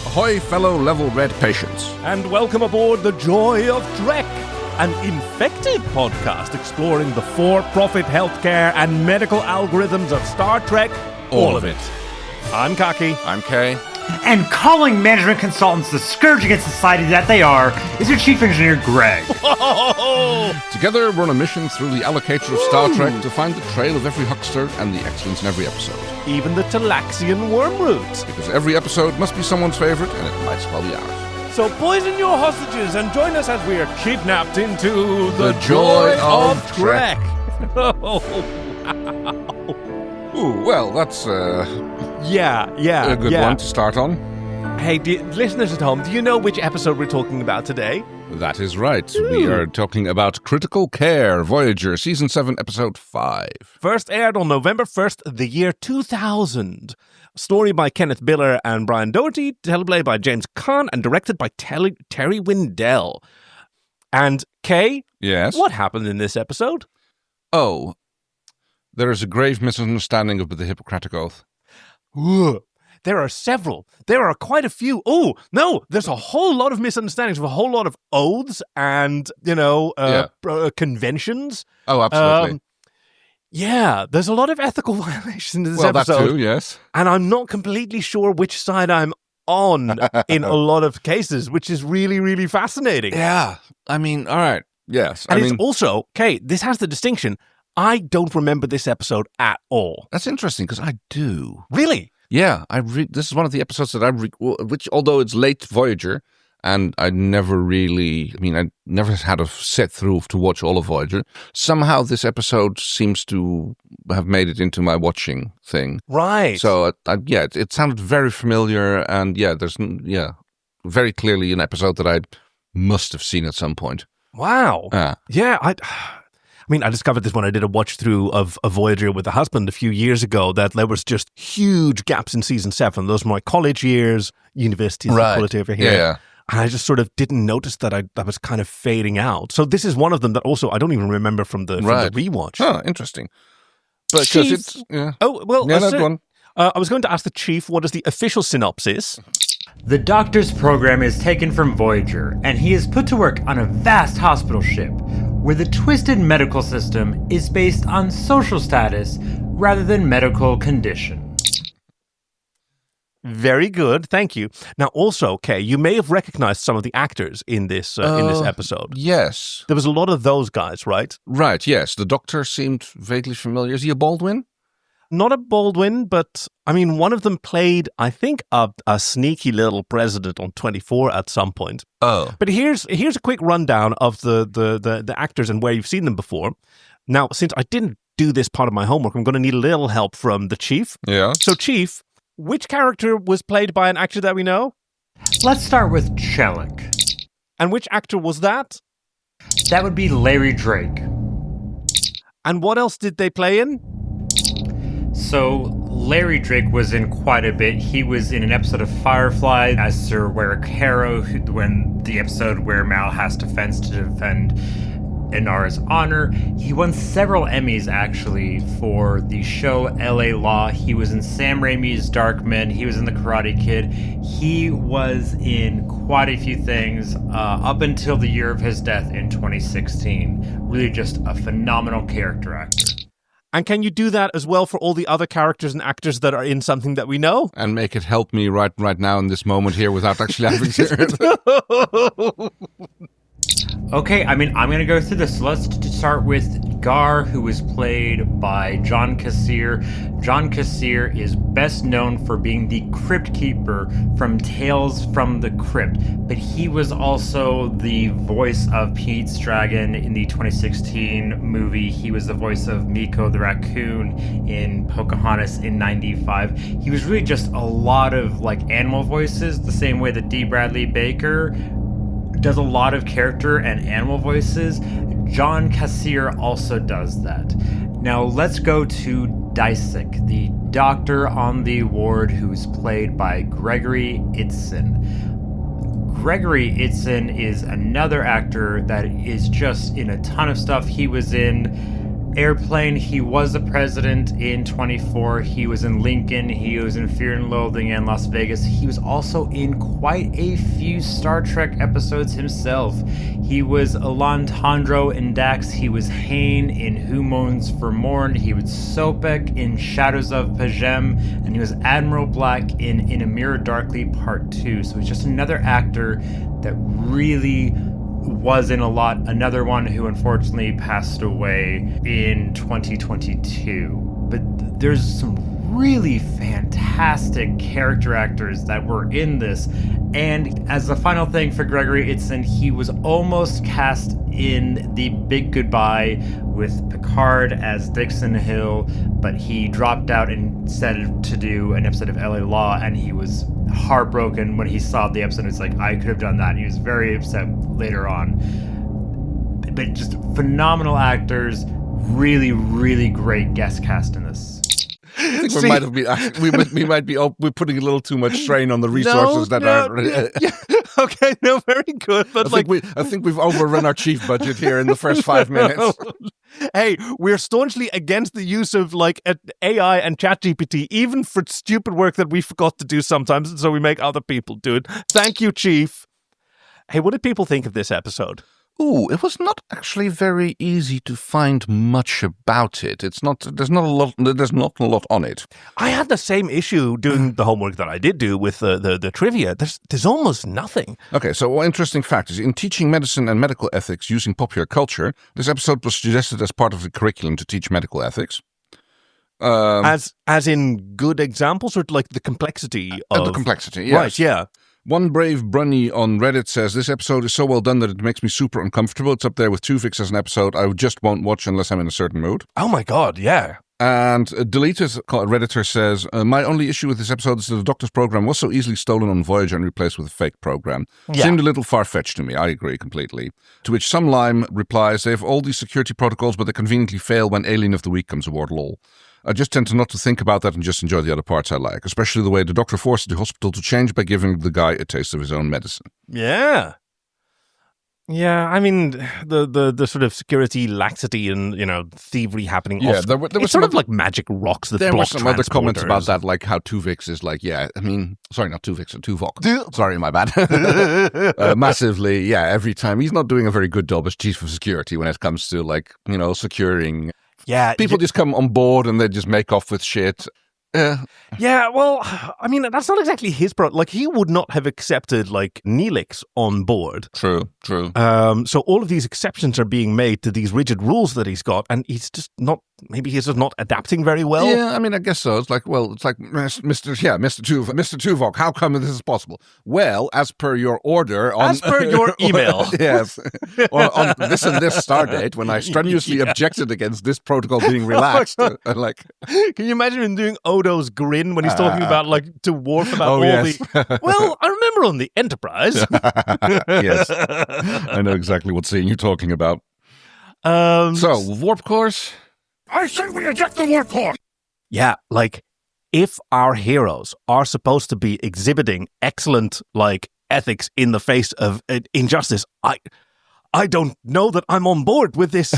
Ahoy, fellow level red patients. And welcome aboard the Joy of Trek, an infected podcast exploring the for-profit healthcare and medical algorithms of Star Trek, all of it. I'm Kaki. I'm Kay. And calling management consultants the scourge against society that they are is your chief engineer, Greg. Together, we're on a mission through the allocator of Star Trek to find the trail of every huckster and the excellence in every episode. Even the Talaxian worm root. Because every episode must be someone's favorite, and it might as well be ours. So poison your hostages and join us as we are kidnapped into the Joy of Trek. Trek. Ooh, well, that's Yeah. a good one to start on. Hey, listeners at home, do you know which episode we're talking about today? That is right. We are talking about Critical Care, Voyager, Season 7, Episode 5. First Aired on November 1st, the year 2000. Story by Kenneth Biller and Brian Doherty, teleplay by James Caan, and directed by Terry Windell. And, Kay? Yes? What happened in this episode? Oh, there is a grave misunderstanding of the Hippocratic Oath. Ugh. There are several. There are quite a few. Oh, no, there's a whole lot of misunderstandings of a whole lot of oaths and, conventions. Oh, absolutely. Yeah, there's a lot of ethical violations in this episode. Well, that too, yes. And I'm not completely sure which side I'm on in a lot of cases, which is really, really fascinating. Yeah. I mean, all right. Yes. And it's also, okay, this has the distinction. I don't remember this episode at all. That's interesting, because I do. Really? Yeah. This is one of the episodes that which, although it's late Voyager, and I never had a set through to watch all of Voyager, somehow this episode seems to have made it into my watching thing. Right. So, it sounded very familiar, and there's very clearly an episode that I must have seen at some point. Wow. Yeah, I discovered this when I did a watch through of Voyager with a husband a few years ago, that there was just huge gaps in season 7. Those were my college years, university, right. Over here. Yeah. And I just sort of didn't notice that I was kind of fading out. So this is one of them that also I don't even remember from the rewatch. Oh, interesting. Because it's Oh, well, that's one. I was going to ask the Chief, what is the official synopsis? The Doctor's program is taken from Voyager, and he is put to work on a vast hospital ship, where the twisted medical system is based on social status rather than medical condition. Very good, thank you. Now, also, Kay, you may have recognized some of the actors in this episode. Yes, there was a lot of those guys, right? Right. Yes, the Doctor seemed vaguely familiar. Is he a Baldwin? Not a Baldwin, but one of them played, I think, a sneaky little president on 24 at some point. Oh, but here's a quick rundown of the actors and where you've seen them before. Now, since I didn't do this part of my homework, I'm going to need a little help from the Chief. Yeah. So, Chief, which character was played by an actor that we know? Let's start with Chelik. And which actor was that? That would be Larry Drake. And what else did they play in? So, Larry Drake was in quite a bit. He was in an episode of Firefly as Sir Warwick Harrow, when the episode where Mal has to fence to defend Inara's honor. He won several Emmys, actually, for the show L.A. Law. He was in Sam Raimi's Dark Men. He was in The Karate Kid. He was in quite a few things up until the year of his death in 2016. Really just a phenomenal character actor. And can you do that as well for all the other characters and actors that are in something that we know? And make it help me right now in this moment here without actually having to... Okay, I'm going to go through this. Let's start with Gar, who was played by John Kassir. John Kassir is best known for being the Crypt Keeper from Tales from the Crypt, but he was also the voice of Pete Stragan in the 2016 movie. He was the voice of Miko the Raccoon in Pocahontas in 95. He was really just a lot of animal voices, the same way that D. Bradley Baker does a lot of character and animal voices. John Kassir also does that. Now let's go to Dysek, the doctor on the ward, who's played by Gregory Itzin. Gregory Itzin is another actor that is just in a ton of stuff. He was in Airplane, he was the president in 24. He was in Lincoln. He was in Fear and Loathing and Las Vegas. He was also in quite a few Star Trek episodes himself. He was Alantandro in Dax. He was Hane in Who Moans for Morn. He was Sopek in Shadows of Pajem. And he was Admiral Black in A Mirror Darkly Part 2. So he's just another actor that really was in a lot. Another one who unfortunately passed away in 2022. But there's some really fantastic character actors that were in this. And as a final thing for Gregory Itzin, he was almost cast in The Big Goodbye with Picard as Dixon Hill, but he dropped out and decided to do an episode of LA Law, and he was heartbroken when he saw the episode. It's like, I could have done that. He was very upset later on. But just phenomenal actors, really, really great guest cast in this. I think we might have been. We might be. We're putting a little too much strain on the resources Okay, no, very good. But I think we've overrun our chief budget here in the first 5 minutes. Hey, we're staunchly against the use of AI and ChatGPT, even for stupid work that we forgot to do sometimes, and so we make other people do it. Thank you, Chief. Hey, what did people think of this episode? Ooh, it was not actually very easy to find much about it. It's not. There's not a lot on it. I had the same issue doing the homework that I did do with the trivia. There's almost nothing. Okay, so one interesting fact is in teaching medicine and medical ethics using popular culture, this episode was suggested as part of the curriculum to teach medical ethics. As in good examples, or like the complexity of the complexity. Yes. Right. Yeah. One brave Brunny on Reddit says, this episode is so well done that it makes me super uncomfortable. It's up there with Tuvix as an episode I just won't watch unless I'm in a certain mood. Oh my God, yeah. And Deleted Redditor says, my only issue with this episode is that the Doctor's program was so easily stolen on Voyager and replaced with a fake program. Yeah. Seemed a little far-fetched to me. I agree completely. To which Some Lime replies, they have all these security protocols, but they conveniently fail when Alien of the Week comes aboard, lol. I just tend to not to think about that and just enjoy the other parts I like, especially the way the Doctor forces the hospital to change by giving the guy a taste of his own medicine. Yeah. Yeah, I mean, the sort of security laxity and, thievery happening. Yeah, there were it's sort of like magic rocks that there block were some other comments transporters. about that, like how Tuvix is like, sorry, not Tuvix, Tuvok. Sorry, my bad. Massively, every time. He's not doing a very good job as chief of security when it comes to, securing. Yeah. People just come on board and they just make off with shit. Yeah, well, I mean, that's not exactly his problem. Like, he would not have accepted, Neelix on board. True. So all of these exceptions are being made to these rigid rules that he's got, and he's just not adapting very well. Yeah, I mean, I guess so. It's like Mr. Tuvok, how come this is possible? Well, as per your order. As per your email. Yes. on this and this stardate, when I strenuously objected against this protocol being relaxed. Can you imagine him doing Odo's grin when he's talking about, to Worf about well, I remember on the Enterprise. Yes. I know exactly what scene you're talking about. So, warp course? I say we eject the warp core. Yeah, if our heroes are supposed to be exhibiting excellent, ethics in the face of injustice, I don't know that I'm on board with this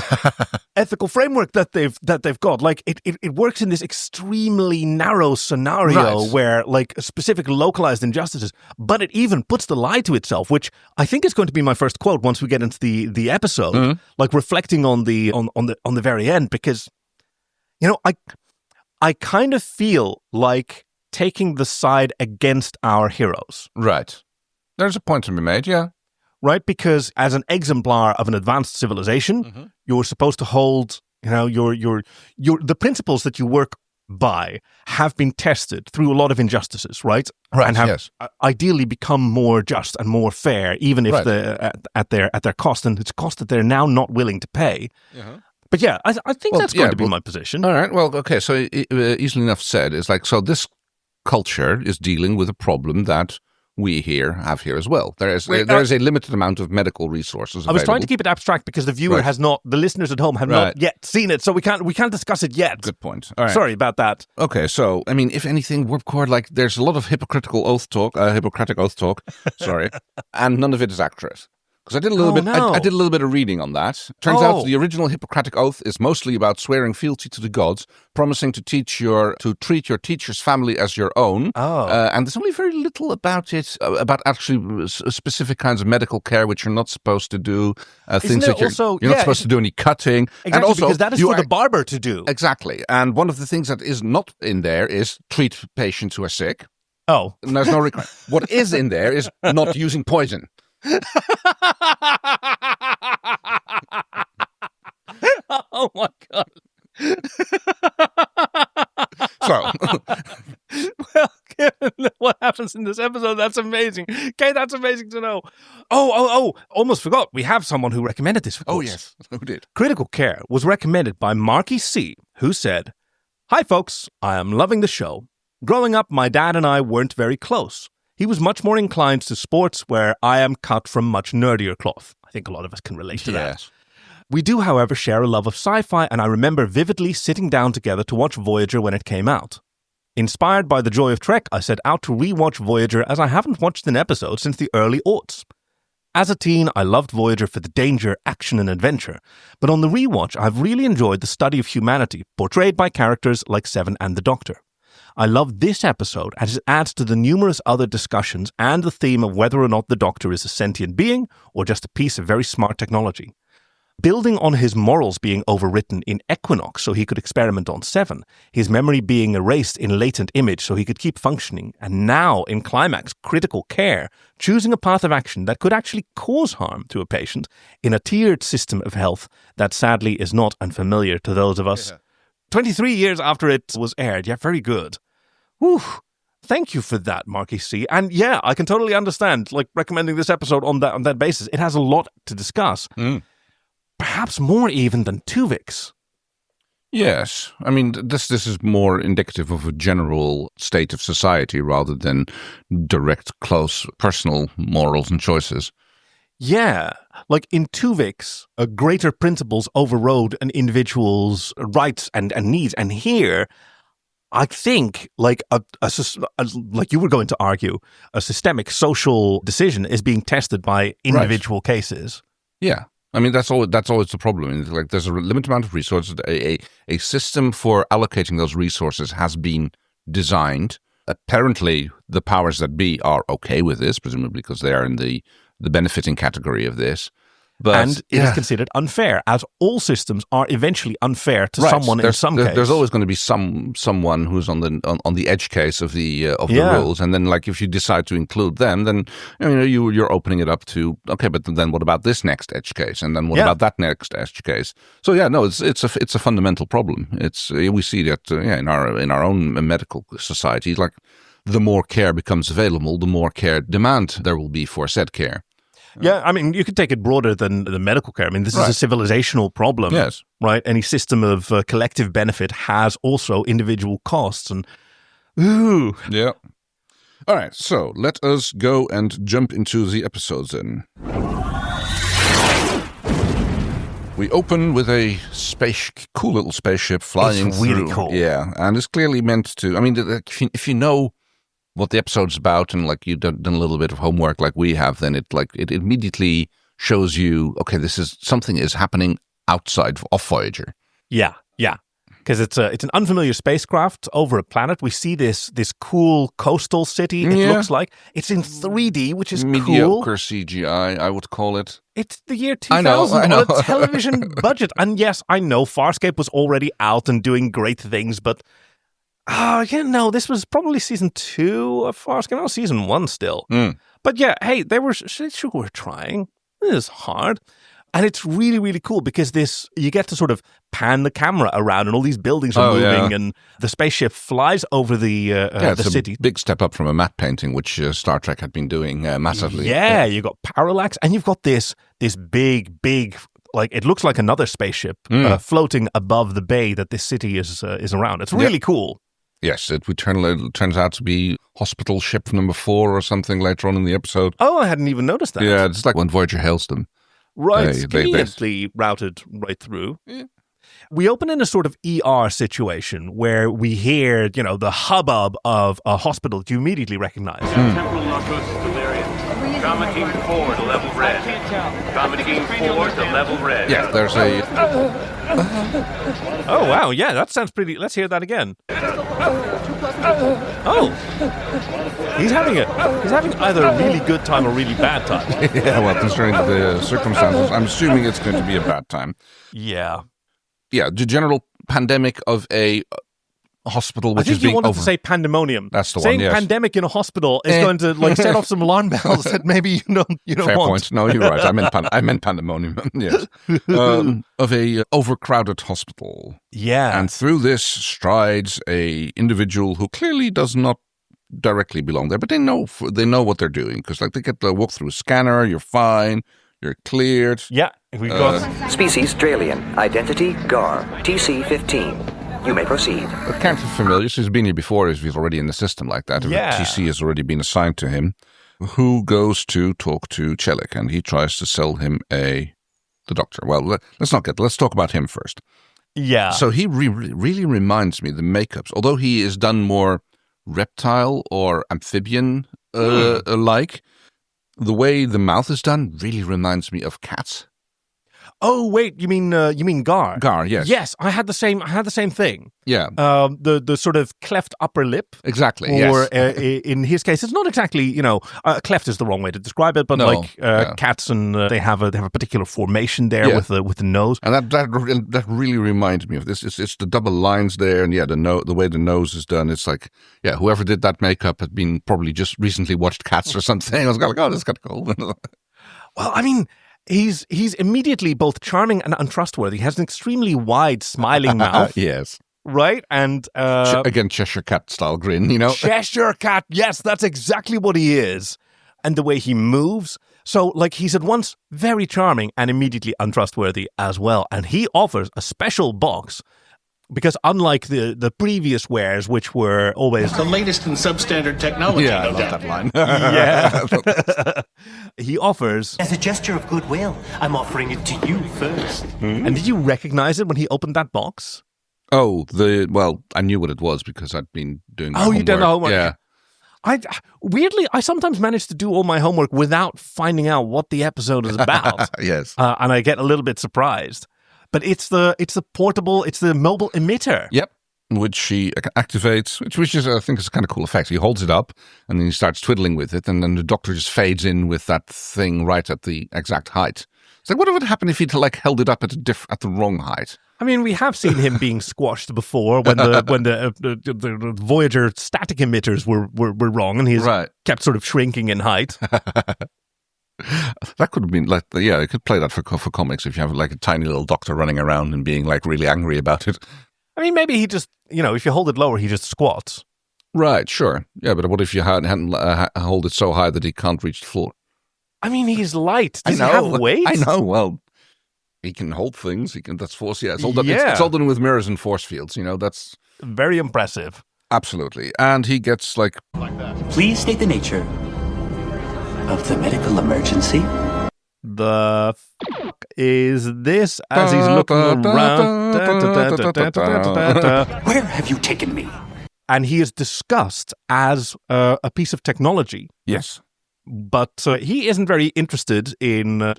ethical framework that they've got. It works in this extremely narrow scenario where specific localized injustices, but it even puts the lie to itself, which I think is going to be my first quote once we get into the episode, reflecting on the very end, because I kind of feel like taking the side against our heroes. Right. There's a point to be made, yeah. Right, because as an exemplar of an advanced civilization, you're supposed to hold, the principles that you work by have been tested through a lot of injustices, right? Right, and have ideally become more just and more fair, even if at their cost, and it's a cost that they're now not willing to pay. But yeah, I think that's going to be my position. All right, well, okay, so easily enough said. It's so this culture is dealing with a problem that we have here as well. There is a limited amount of medical resources available. I was trying to keep it abstract because the viewer has not, the listeners at home have not yet seen it, so we can't discuss it yet. Good point. All right. Sorry about that. Okay, so I mean, if anything, warp core, there's a lot of Hippocratic oath talk. Sorry, and none of it is accurate. Because I did a little bit. no. I did a little bit of reading on that. Turns out the original Hippocratic Oath is mostly about swearing fealty to the gods, promising to treat your teacher's family as your own. And there's only very little about it, about actually specific kinds of medical care which you're not supposed to do. Things that you're not supposed to do any cutting. Exactly, and also, because that is for the barber to do. Exactly. And one of the things that is not in there is treat patients who are sick. Oh. And there's no requirement. What is in there is not using poison. Oh my God. So, well, given what happens in this episode, that's amazing. Okay, that's amazing to know. Oh, almost forgot. We have someone who recommended this. Oh, yes. Who did? Critical Care was recommended by Marky See, who said, "Hi, folks. I am loving the show. Growing up, my dad and I weren't very close. He was much more inclined to sports, where I am cut from much nerdier cloth." I think a lot of us can relate to that. We do, however, share a love of sci-fi, and I remember vividly sitting down together to watch Voyager when it came out. Inspired by the joy of Trek, I set out to rewatch Voyager, as I haven't watched an episode since the early aughts. As a teen, I loved Voyager for the danger, action, and adventure, but on the rewatch, I've really enjoyed the study of humanity portrayed by characters like Seven and the Doctor. I love this episode as it adds to the numerous other discussions and the theme of whether or not the Doctor is a sentient being or just a piece of very smart technology. Building on his morals being overwritten in Equinox so he could experiment on Seven, his memory being erased in latent image so he could keep functioning, and now in Climax, Critical Care, choosing a path of action that could actually cause harm to a patient in a tiered system of health that sadly is not unfamiliar to those of us 23 years after it was aired. Yeah, very good. Whew. Thank you for that, Marky C. And yeah, I can totally understand, like, recommending this episode on that basis. It has a lot to discuss. Perhaps more even than Tuvix. Yes. I mean, this is more indicative of a general state of society rather than direct, close, personal morals and choices. Yeah. Like in Tuvix, greater principles overrode an individual's rights and needs. And here, I think, like like you were going to argue, a systemic social decision is being tested by individual cases. Yeah. I mean, that's always the problem. Like, there's a limited amount of resources. A system for allocating those resources has been designed. Apparently, the powers that be are okay with this, presumably because they are in the benefiting category of this. And it is considered unfair, as all systems are eventually unfair to someone in some case. There's always going to be someone who's on the edge case of the rules, and then, like, if you decide to include them, then you're opening it up to, okay, but then what about this next edge case, and then what about that next edge case? So it's a fundamental problem. We see that in our own medical society, like, the more care becomes available, the more care demand there will be for said care. Yeah, I mean, you could take it broader than the medical care. I mean, this is a civilizational problem, right? Any system of collective benefit has also individual costs. And yeah. All right, so let us go and jump into the episodes then. We open with a cool little spaceship flying It's really through. cool. Yeah, and it's clearly meant to. I mean, if you know what the episode's about, and like you've done a little bit of homework like we have, then it immediately shows you, okay, something is happening outside of Voyager. Yeah, because it's an unfamiliar spacecraft over a planet. We see this cool coastal city. It looks like it's in 3D, which is mediocre CGI, I would call it. It's the year 2000 I know. on a television budget, and yes, I know Farscape was already out and doing great things, but. This was probably season 2 of Farscape. No, season 1 still. But yeah, hey, they were trying. It is hard. And it's really, really cool because you get to sort of pan the camera around and all these buildings are moving and the spaceship flies over the city. A big step up from a matte painting, which Star Trek had been doing massively. Yeah, you got parallax and you've got this big, like, it looks like another spaceship floating above the bay that this city is around. It's really cool. Yes, it turns out to be hospital ship number 4 or something later on in the episode. Oh, I hadn't even noticed that. Yeah, it's like when Voyager hails them. Right, conveniently routed right through. Yeah. We open in a sort of ER situation where we hear, the hubbub of a hospital that you immediately recognize. Temporal narcosis delirium. Trauma Team 4 to level red. Trauma Team 4 to level red. Yeah, there's a... Oh, wow. Yeah, that sounds pretty... Let's hear that again. Oh. He's having either a really good time or really bad time. Yeah, well, considering the circumstances, I'm assuming it's going to be a bad time. Yeah. Yeah, the general pandemic of a hospital which I think is being you wanted to say pandemonium. That's the Saying one, yes. pandemic in a hospital is going to like set off some alarm bells that maybe you don't Fair want. point. No, you're right. I meant pandemonium. Yes, of a overcrowded hospital. Yeah, And through this strides a individual who clearly does not directly belong there, but they know what they're doing because like they get the walk through a scanner. You're fine. You're cleared. yeah. We got Species Australian. Identity Gar. TC-15. You may proceed. A character familiar. So he's been here before. He's already in the system like that. Yeah. TC has already been assigned to him. Who goes to talk to Chelik, and he tries to sell him the doctor. Well, let's talk about him first. yeah. So he really reminds me the makeups, although he is done more reptile or amphibian like. The way the mouth is done really reminds me of cats. Oh wait, you mean Gar? Gar, yes. Yes, I had the same thing. Yeah. The sort of cleft upper lip. Exactly. Or Yes. in his case, it's not exactly cleft is the wrong way to describe it, but No, cats and they have a particular formation there with the nose. And that really reminds me of this. It's the double lines there, and the way the nose is done. It's like, whoever did that makeup had been probably just recently watched Cats or something. I was like, oh, that's kind of cool. Well, I mean, he's immediately both charming and untrustworthy. He has an extremely wide, smiling mouth, Yes. right? And Again, Cheshire Cat style grin, Cheshire Cat. Yes, that's exactly what he is. And the way he moves. So, like, he's at once very charming and immediately untrustworthy as well. And he offers a special box because unlike the previous wares, which were always... The latest in substandard technology. Yeah, I love that line. Yeah. He offers... As a gesture of goodwill, I'm offering it to you first. And did you recognize it when he opened that box? Oh, I knew what it was because I'd been doing my Oh, homework. you did the homework. Yeah. I sometimes manage to do all my homework without finding out what the episode is about. Yes. And I get a little bit surprised. But it's the mobile emitter. Yep. Which he activates, which is, I think, is a kind of cool effect. He holds it up and then he starts twiddling with it, and then the doctor just fades in with that thing right at the exact height. It's like, what would happen if he'd held it up at the wrong height? I mean, we have seen him being squashed before when the Voyager static emitters were wrong, and he's kept sort of shrinking in height. That could have been like, it could play that for comics if you have like a tiny little doctor running around and being like really angry about it. I mean, maybe he just, if you hold it lower, he just squats. Right, sure. Yeah, but what if you hadn't hold it so high that he can't reach the floor? I mean, he's light. Does he have weight? I know. Well, he can hold things. That's force. Yeah, it's all done. It's all done with mirrors and force fields. That's very impressive. Absolutely. And he gets like that. Please state the nature of the medical emergency. The fuck is this as he's looking around? Where have you taken me? And he is discussed as a piece of technology. Yes. But he isn't very interested in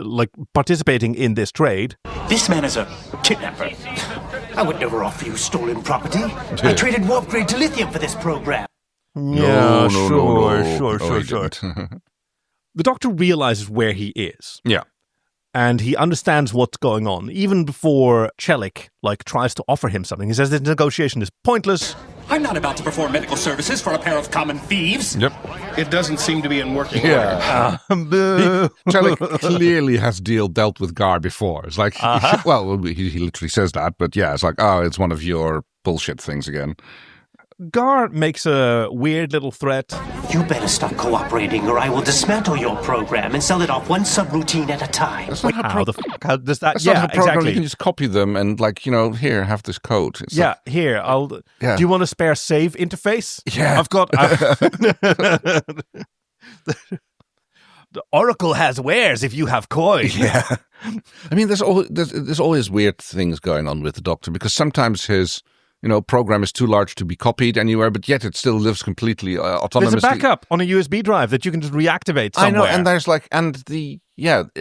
participating in this trade. This man is a kidnapper. I would never offer you stolen property. I traded warp grade to lithium for this program. Yeah, No. Sure. The doctor realizes where he is. Yeah. And he understands what's going on. Even before Chelik tries to offer him something. He says this negotiation is pointless. I'm not about to perform medical services for a pair of common thieves. Yep. It doesn't seem to be in working order. Chelik clearly has dealt with Gar before. It's like, well, he literally says that, but yeah, it's like, oh, it's one of your bullshit things again. Gar makes a weird little threat. You better stop cooperating or I will dismantle your program and sell it off one subroutine at a time. That's not How does that? That's Yeah, not a program. exactly. You can just copy them and here, have this code. It's Yeah, here, I'll... Yeah. Do you want a spare save interface? Yeah. I've got... The Oracle has wares if you have coin. Yeah. I mean, there's always weird things going on with the Doctor because sometimes his program is too large to be copied anywhere, but yet it still lives completely autonomously. There's a backup on a USB drive that you can just reactivate somewhere. I know, and there's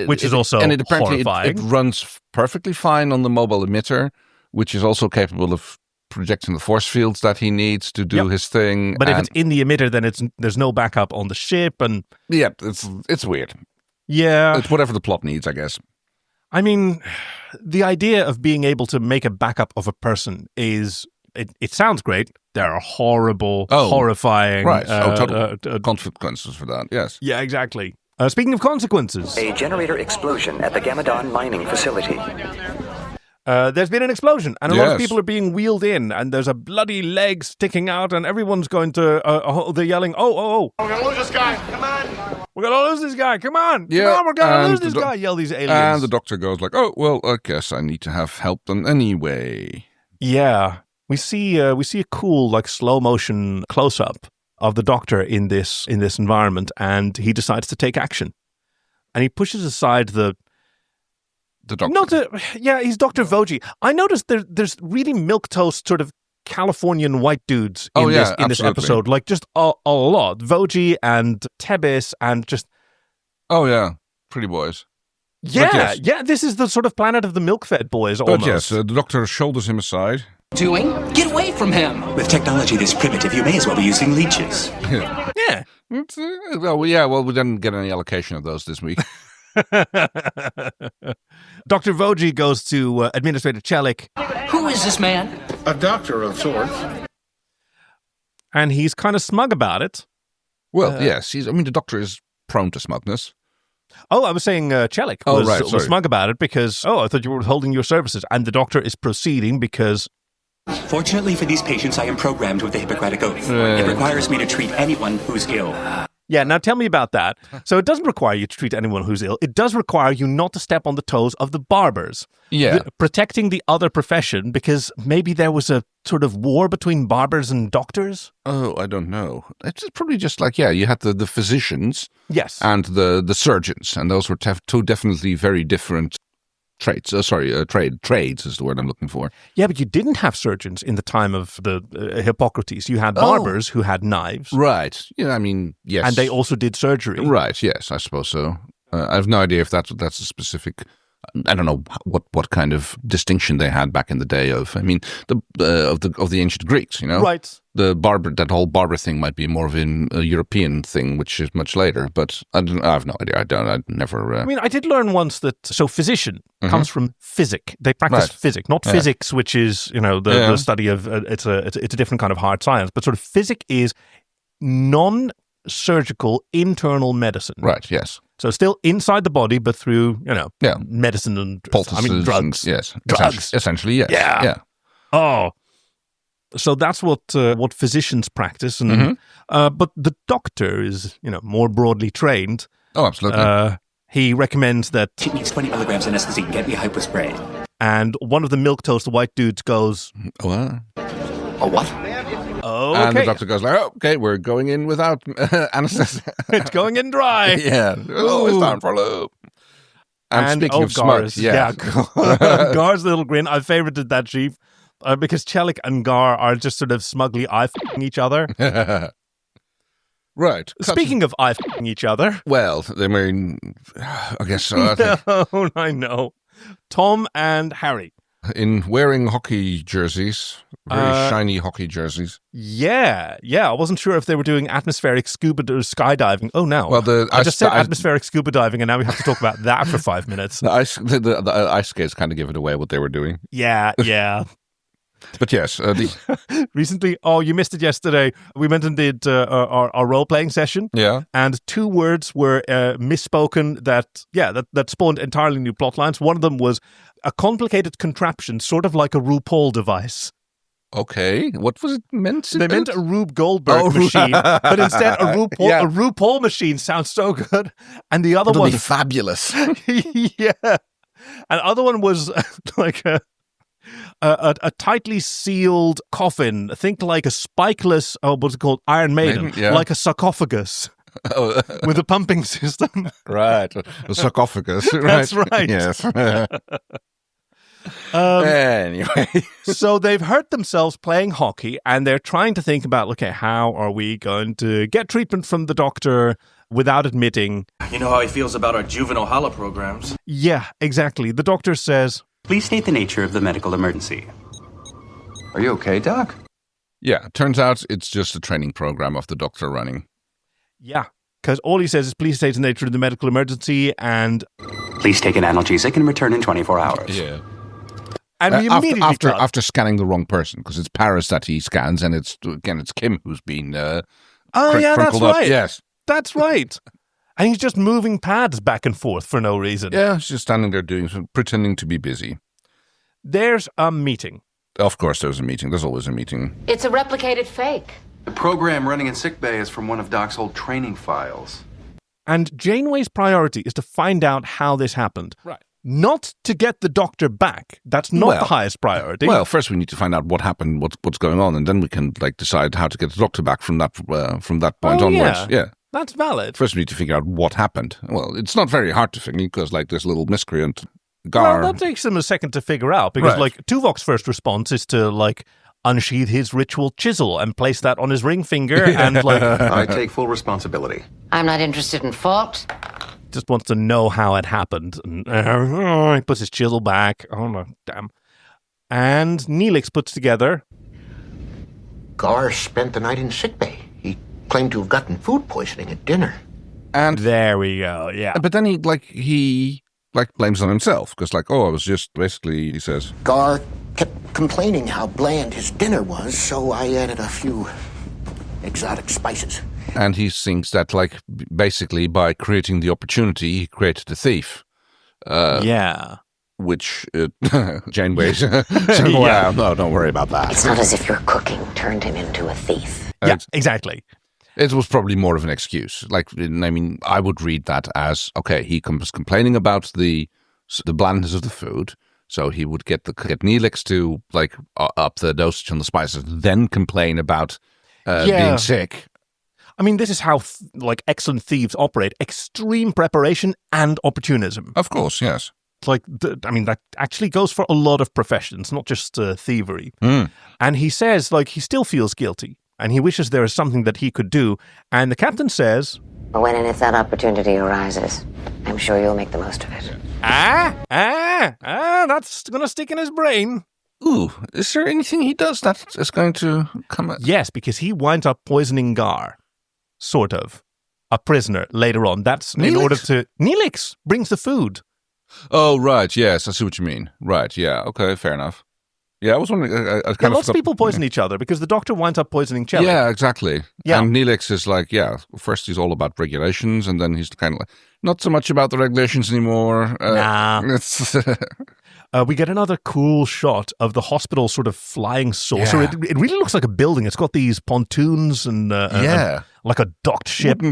which is also and it apparently horrifying. it runs perfectly fine on the mobile emitter, which is also capable of projecting the force fields that he needs to do his thing. But if it's in the emitter, then there's no backup on the ship, and it's weird. Yeah, it's whatever the plot needs, I guess. I mean, the idea of being able to make a backup of a person is, it sounds great. There are horrifying total consequences for that, yes. Yeah, exactly. Speaking of consequences. A generator explosion at the Gamadon mining facility. There's been an explosion, and a lot of people are being wheeled in, and there's a bloody leg sticking out, and everyone's going to, they're yelling, oh. We're going to lose this guy, come on. We're going to lose this guy, come on. Yeah, come on, we're going to lose this guy, yell these aliens. And the doctor goes like, oh, well, I guess I need to have help them anyway. Yeah, we see a cool, like, slow-motion close-up of the doctor in this environment, and he decides to take action. And he pushes aside the doctor. He's Dr. Voyager. I noticed there's really milquetoast sort of Californian white dudes in this episode. Like, just a lot. Voyager and Tebis and just... Oh, yeah. Pretty boys. Yeah, this is the sort of planet of the milk-fed boys, almost. But yes, the doctor shoulders him aside. Doing? Get away from him! With technology this primitive, you may as well be using leeches. Yeah. Well, we didn't get any allocation of those this week. Dr. Voyager goes to Administrator Chelik. Who is this man? A doctor of sorts. And he's kind of smug about it. Well, yes. The doctor is prone to smugness. Oh, I was saying Chelik was smug about it because, I thought you were withholding your services. And the doctor is proceeding because... Fortunately for these patients, I am programmed with the Hippocratic Oath. It requires me to treat anyone who's ill. Yeah, now tell me about that. So it doesn't require you to treat anyone who's ill. It does require you not to step on the toes of the barbers. Yeah. Protecting the other profession because maybe there was a sort of war between barbers and doctors? Oh, I don't know. It's probably just like, you had the physicians. Yes. And the surgeons. And those were two definitely very different trades. Trades is the word I'm looking for. Yeah, but you didn't have surgeons in the time of the Hippocrates. You had barbers who had knives. Right. Yeah, yes. And they also did surgery. Right, yes, I suppose so. I have no idea if that's a specific... I don't know what kind of distinction they had back in the day of the ancient Greeks, Right. That whole barber thing might be more of a European thing, which is much later. But I have no idea. I never. I did learn once that physician comes from physic. They practice physic, not physics, which is the study of it's a different kind of hard science. But sort of physic is non-surgical internal medicine. Right. Yes. So still inside the body, but through, medicine and poultices, drugs. Yes. Drugs. Essentially, yes. Yeah. Oh. So that's what physicians practice. And but the doctor is, more broadly trained. Oh, absolutely. He recommends that... She needs 20 milligrams anesthesia. Get me hypospray. And one of the milquetoast white dudes goes... What? A what? Oh, and the doctor goes like, okay, we're going in without anesthesia. It's going in dry. Yeah. Oh, it's time for a loop. And speaking of smug, Gar's little grin. I favorited that, Chief, because Chelik and Gar are just sort of smugly eye-f***ing each other. Right. Speaking of eye-f***ing each other. Well, I guess so. I know. Tom and Harry. In wearing hockey jerseys, very shiny hockey jerseys. Yeah. I wasn't sure if they were doing atmospheric scuba or skydiving. Oh no! Well, I just said atmospheric scuba diving, and now we have to talk about that for 5 minutes. The ice skates kind of give it away what they were doing. Yeah. But yes, recently. Oh, you missed it yesterday. We went and did our role playing session. Yeah, and 2 words were misspoken that spawned entirely new plot lines. One of them was a complicated contraption, sort of like a RuPaul device. Okay, what was it meant? They meant a Rube Goldberg machine, but instead a RuPaul machine sounds so good. And the other one, be fabulous. Yeah, and the other one was like a tightly sealed coffin. Think like a spikeless, what's it called? Iron Maiden, like a sarcophagus. With a pumping system. Right. A sarcophagus. Right. That's right. Yes. Anyway. So they've hurt themselves playing hockey, and they're trying to think about, okay, how are we going to get treatment from the doctor without admitting... You know how he feels about our juvenile holo programs. Yeah, exactly. The doctor says... Please state the nature of the medical emergency. Are you okay, Doc? Yeah, turns out it's just a training program of the doctor running. Yeah, because all he says is, please state the nature of the medical emergency, and... Please take an analgesic and return in 24 hours. Yeah. And we immediately after scanning the wrong person, because it's Paris that he scans, and it's Kim who's been that's right. Up. Yes. That's right. And he's just moving pads back and forth for no reason. Yeah, he's just standing there pretending to be busy. There's a meeting. Of course there's a meeting. There's always a meeting. It's a replicated fake. The program running in sickbay is from one of Doc's old training files. And Janeway's priority is to find out how this happened. Right. Not to get the doctor back. That's not the highest priority. Well, first we need to find out what happened, what's going on, and then we can decide how to get the doctor back from that point onwards. Yeah. That's valid. First, we need to figure out what happened. Well, it's not very hard to figure because, this little miscreant, Gar... Well, that takes him a second to figure out because, Tuvok's first response is to, unsheath his ritual chisel and place that on his ring finger and, I take full responsibility. I'm not interested in fault. Just wants to know how it happened. And, he puts his chisel back. Oh, no, damn. And Neelix puts together... Gar spent the night in sickbay. He claimed to have gotten food poisoning at dinner. And there we go, yeah. But then he blames on himself, because I was just, basically, he says... Gar kept complaining how bland his dinner was, so I added a few exotic spices. And he thinks that, basically, by creating the opportunity, he created a thief. Yeah. Which Janeway said, well, no, don't worry about that. It's not as if your cooking turned him into a thief. Yeah, exactly. It was probably more of an excuse. I would read that as, okay, he was complaining about the blandness of the food, so he would get Neelix to, up the dosage on the spices, then complain about being sick. I mean, this is how, excellent thieves operate. Extreme preparation and opportunism. Of course, yes. That actually goes for a lot of professions, not just thievery. And he says, he still feels guilty, and he wishes there is something that he could do. And the captain says... When and if that opportunity arises, I'm sure you'll make the most of it. That's going to stick in his brain. Ooh, is there anything he does that is going to come out? Yes, because he winds up poisoning Gar. Sort of. A prisoner later on. That's Neelix? In order to... Neelix brings the food. Oh, right, yes, I see what you mean. Right, yeah, okay, fair enough. Yeah, I was wondering... lots of people poison each other because the doctor winds up poisoning Chelly. Yeah, exactly. Yeah. And Neelix is first he's all about regulations, and then he's kind of not so much about the regulations anymore. Nah. We get another cool shot of the hospital sort of flying saucer. Yeah. It really looks like a building. It's got these pontoons and like a docked ship.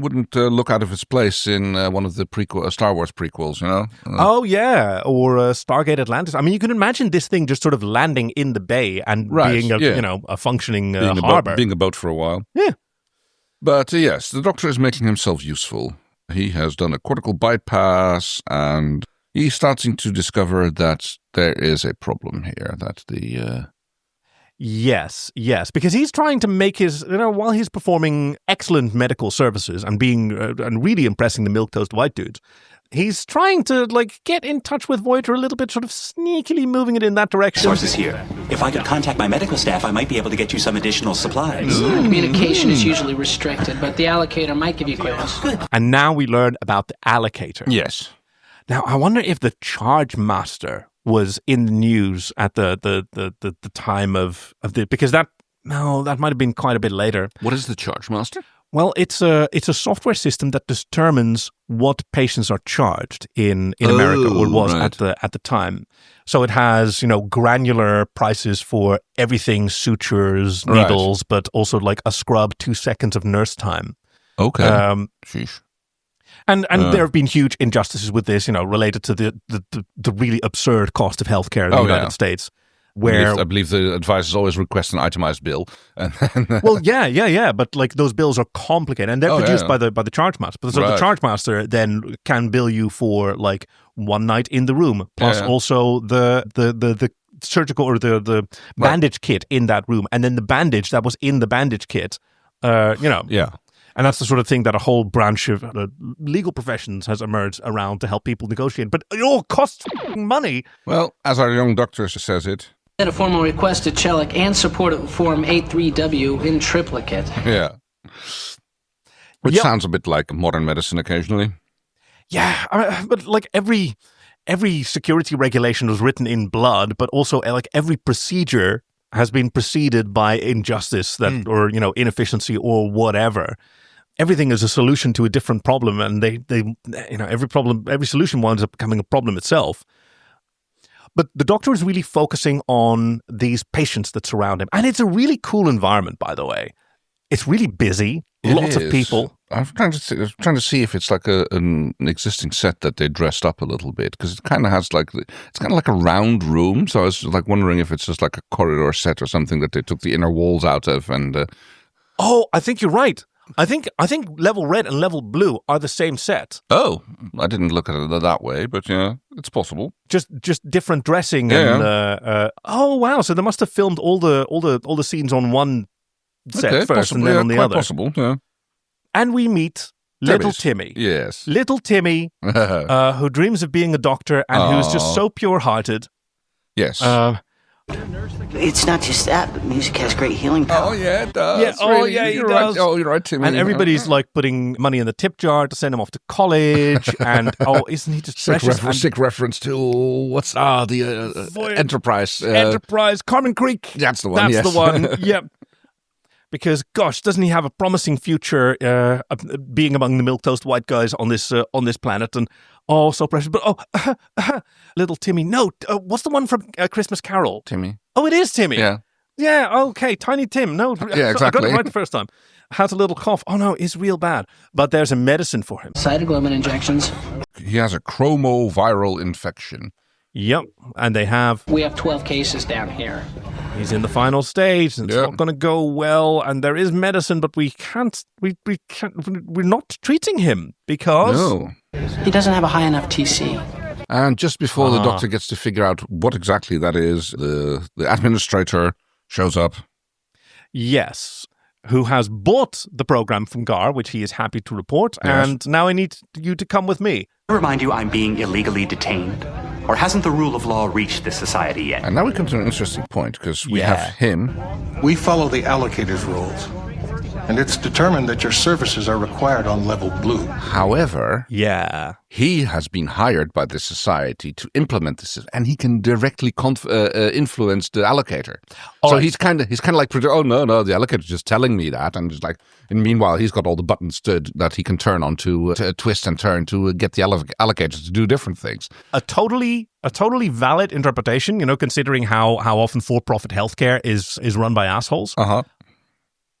Wouldn't look out of its place in one of the Star Wars prequels, you know? Oh, yeah, or Stargate Atlantis. I mean, you can imagine this thing just sort of landing in the bay and being a functioning harbor. Being a boat for a while. Yeah. But yes, the Doctor is making himself useful. He has done a cortical bypass, and he's starting to discover that there is a problem here, that the... Yes, because he's trying to make his, while he's performing excellent medical services and being, and really impressing the milquetoast white dudes, he's trying to, get in touch with Voyager a little bit, sort of sneakily moving it in that direction. Sources here. If I could contact my medical staff, I might be able to get you some additional supplies. Communication is usually restricted, but the allocator might give you clearance. And now we learn about the allocator. Yes. Now, I wonder if the Charge Master was in the news at the time of the, because that might have been quite a bit later. What is the Charge Master? Well, it's a software system that determines what patients are charged in America, or was at the time. So it has, granular prices for everything, sutures, needles, but also a scrub, 2 seconds of nurse time. Okay. Sheesh. And there have been huge injustices with this, related to the really absurd cost of healthcare in the United States. Where I believe the advisors always request an itemized bill. Well, yeah, but those bills are complicated, and they're produced by the charge master. So the charge master then can bill you for one night in the room, plus also the surgical or the bandage kit in that room, and then the bandage that was in the bandage kit. Yeah. And that's the sort of thing that a whole branch of legal professions has emerged around to help people negotiate. But it all costs money. Well, as our young doctor says it. Had a formal request to Chelik and support it Form 83W in triplicate. Yeah. Which sounds a bit like modern medicine occasionally. Yeah, but like every security regulation was written in blood, but also like every procedure has been preceded by injustice or inefficiency or whatever. Everything is a solution to a different problem, and every solution winds up becoming a problem itself. But the Doctor is really focusing on these patients that surround him, and it's a really cool environment, by the way. It's really busy, lots of people. I'm trying to see if it's like an existing set that they dressed up a little bit, because it kind of has it's kind of like a round room. So I was like wondering if it's just like a corridor set or something that they took the inner walls out of. And I think you're right. I think level red and level blue are the same set. Oh, I didn't look at it that way, but yeah, it's possible. Just different dressing and oh wow! So they must have filmed all the scenes on one set first and then on the other. Possible, yeah. And we meet little Timmy. Yes, little Timmy, who dreams of being a doctor and who's just so pure-hearted. Yes. It's not just that, but music has great healing power. Oh, yeah, it does. Yeah, he does. Right. Oh, you're right, Timmy. And everybody's like putting money in the tip jar to send him off to college. And isn't he just sick reference to what's the Enterprise? Enterprise, Carmen Creek. That's the one. That's the one. Yep. Because, gosh, doesn't he have a promising future being among the milquetoast white guys on this planet? And so precious. But little Timmy. No, what's the one from Christmas Carol? Timmy. Oh, it is Timmy. Yeah. Yeah. Okay, Tiny Tim. No. Yeah, exactly. I got it right the first time. Has a little cough. Oh no, it's real bad. But there's a medicine for him. Cytoglobin injections. He has a chromoviral infection. Yep, and we have 12 cases down here. He's in the final stage, and it's not going to go well. And there is medicine, but we're not treating him because he doesn't have a high enough TC. And just before the Doctor gets to figure out what exactly that is, the administrator shows up. Yes, who has bought the program from Gar, which he is happy to report. Yes. And now I need you to come with me. I remind you, I'm being illegally detained. Or hasn't the rule of law reached this society yet? And now we come to an interesting point, because we have him. We follow the allocator's rules, and it's determined that your services are required on level blue. However, he has been hired by the society to implement this, and he can directly influence the allocator. So he's kind of like, oh no, the allocator's just telling me that, and just like, and meanwhile he's got all the buttons that he can turn on to twist and turn to get the allocator to do different things. A totally valid interpretation, considering how often for-profit healthcare is run by assholes.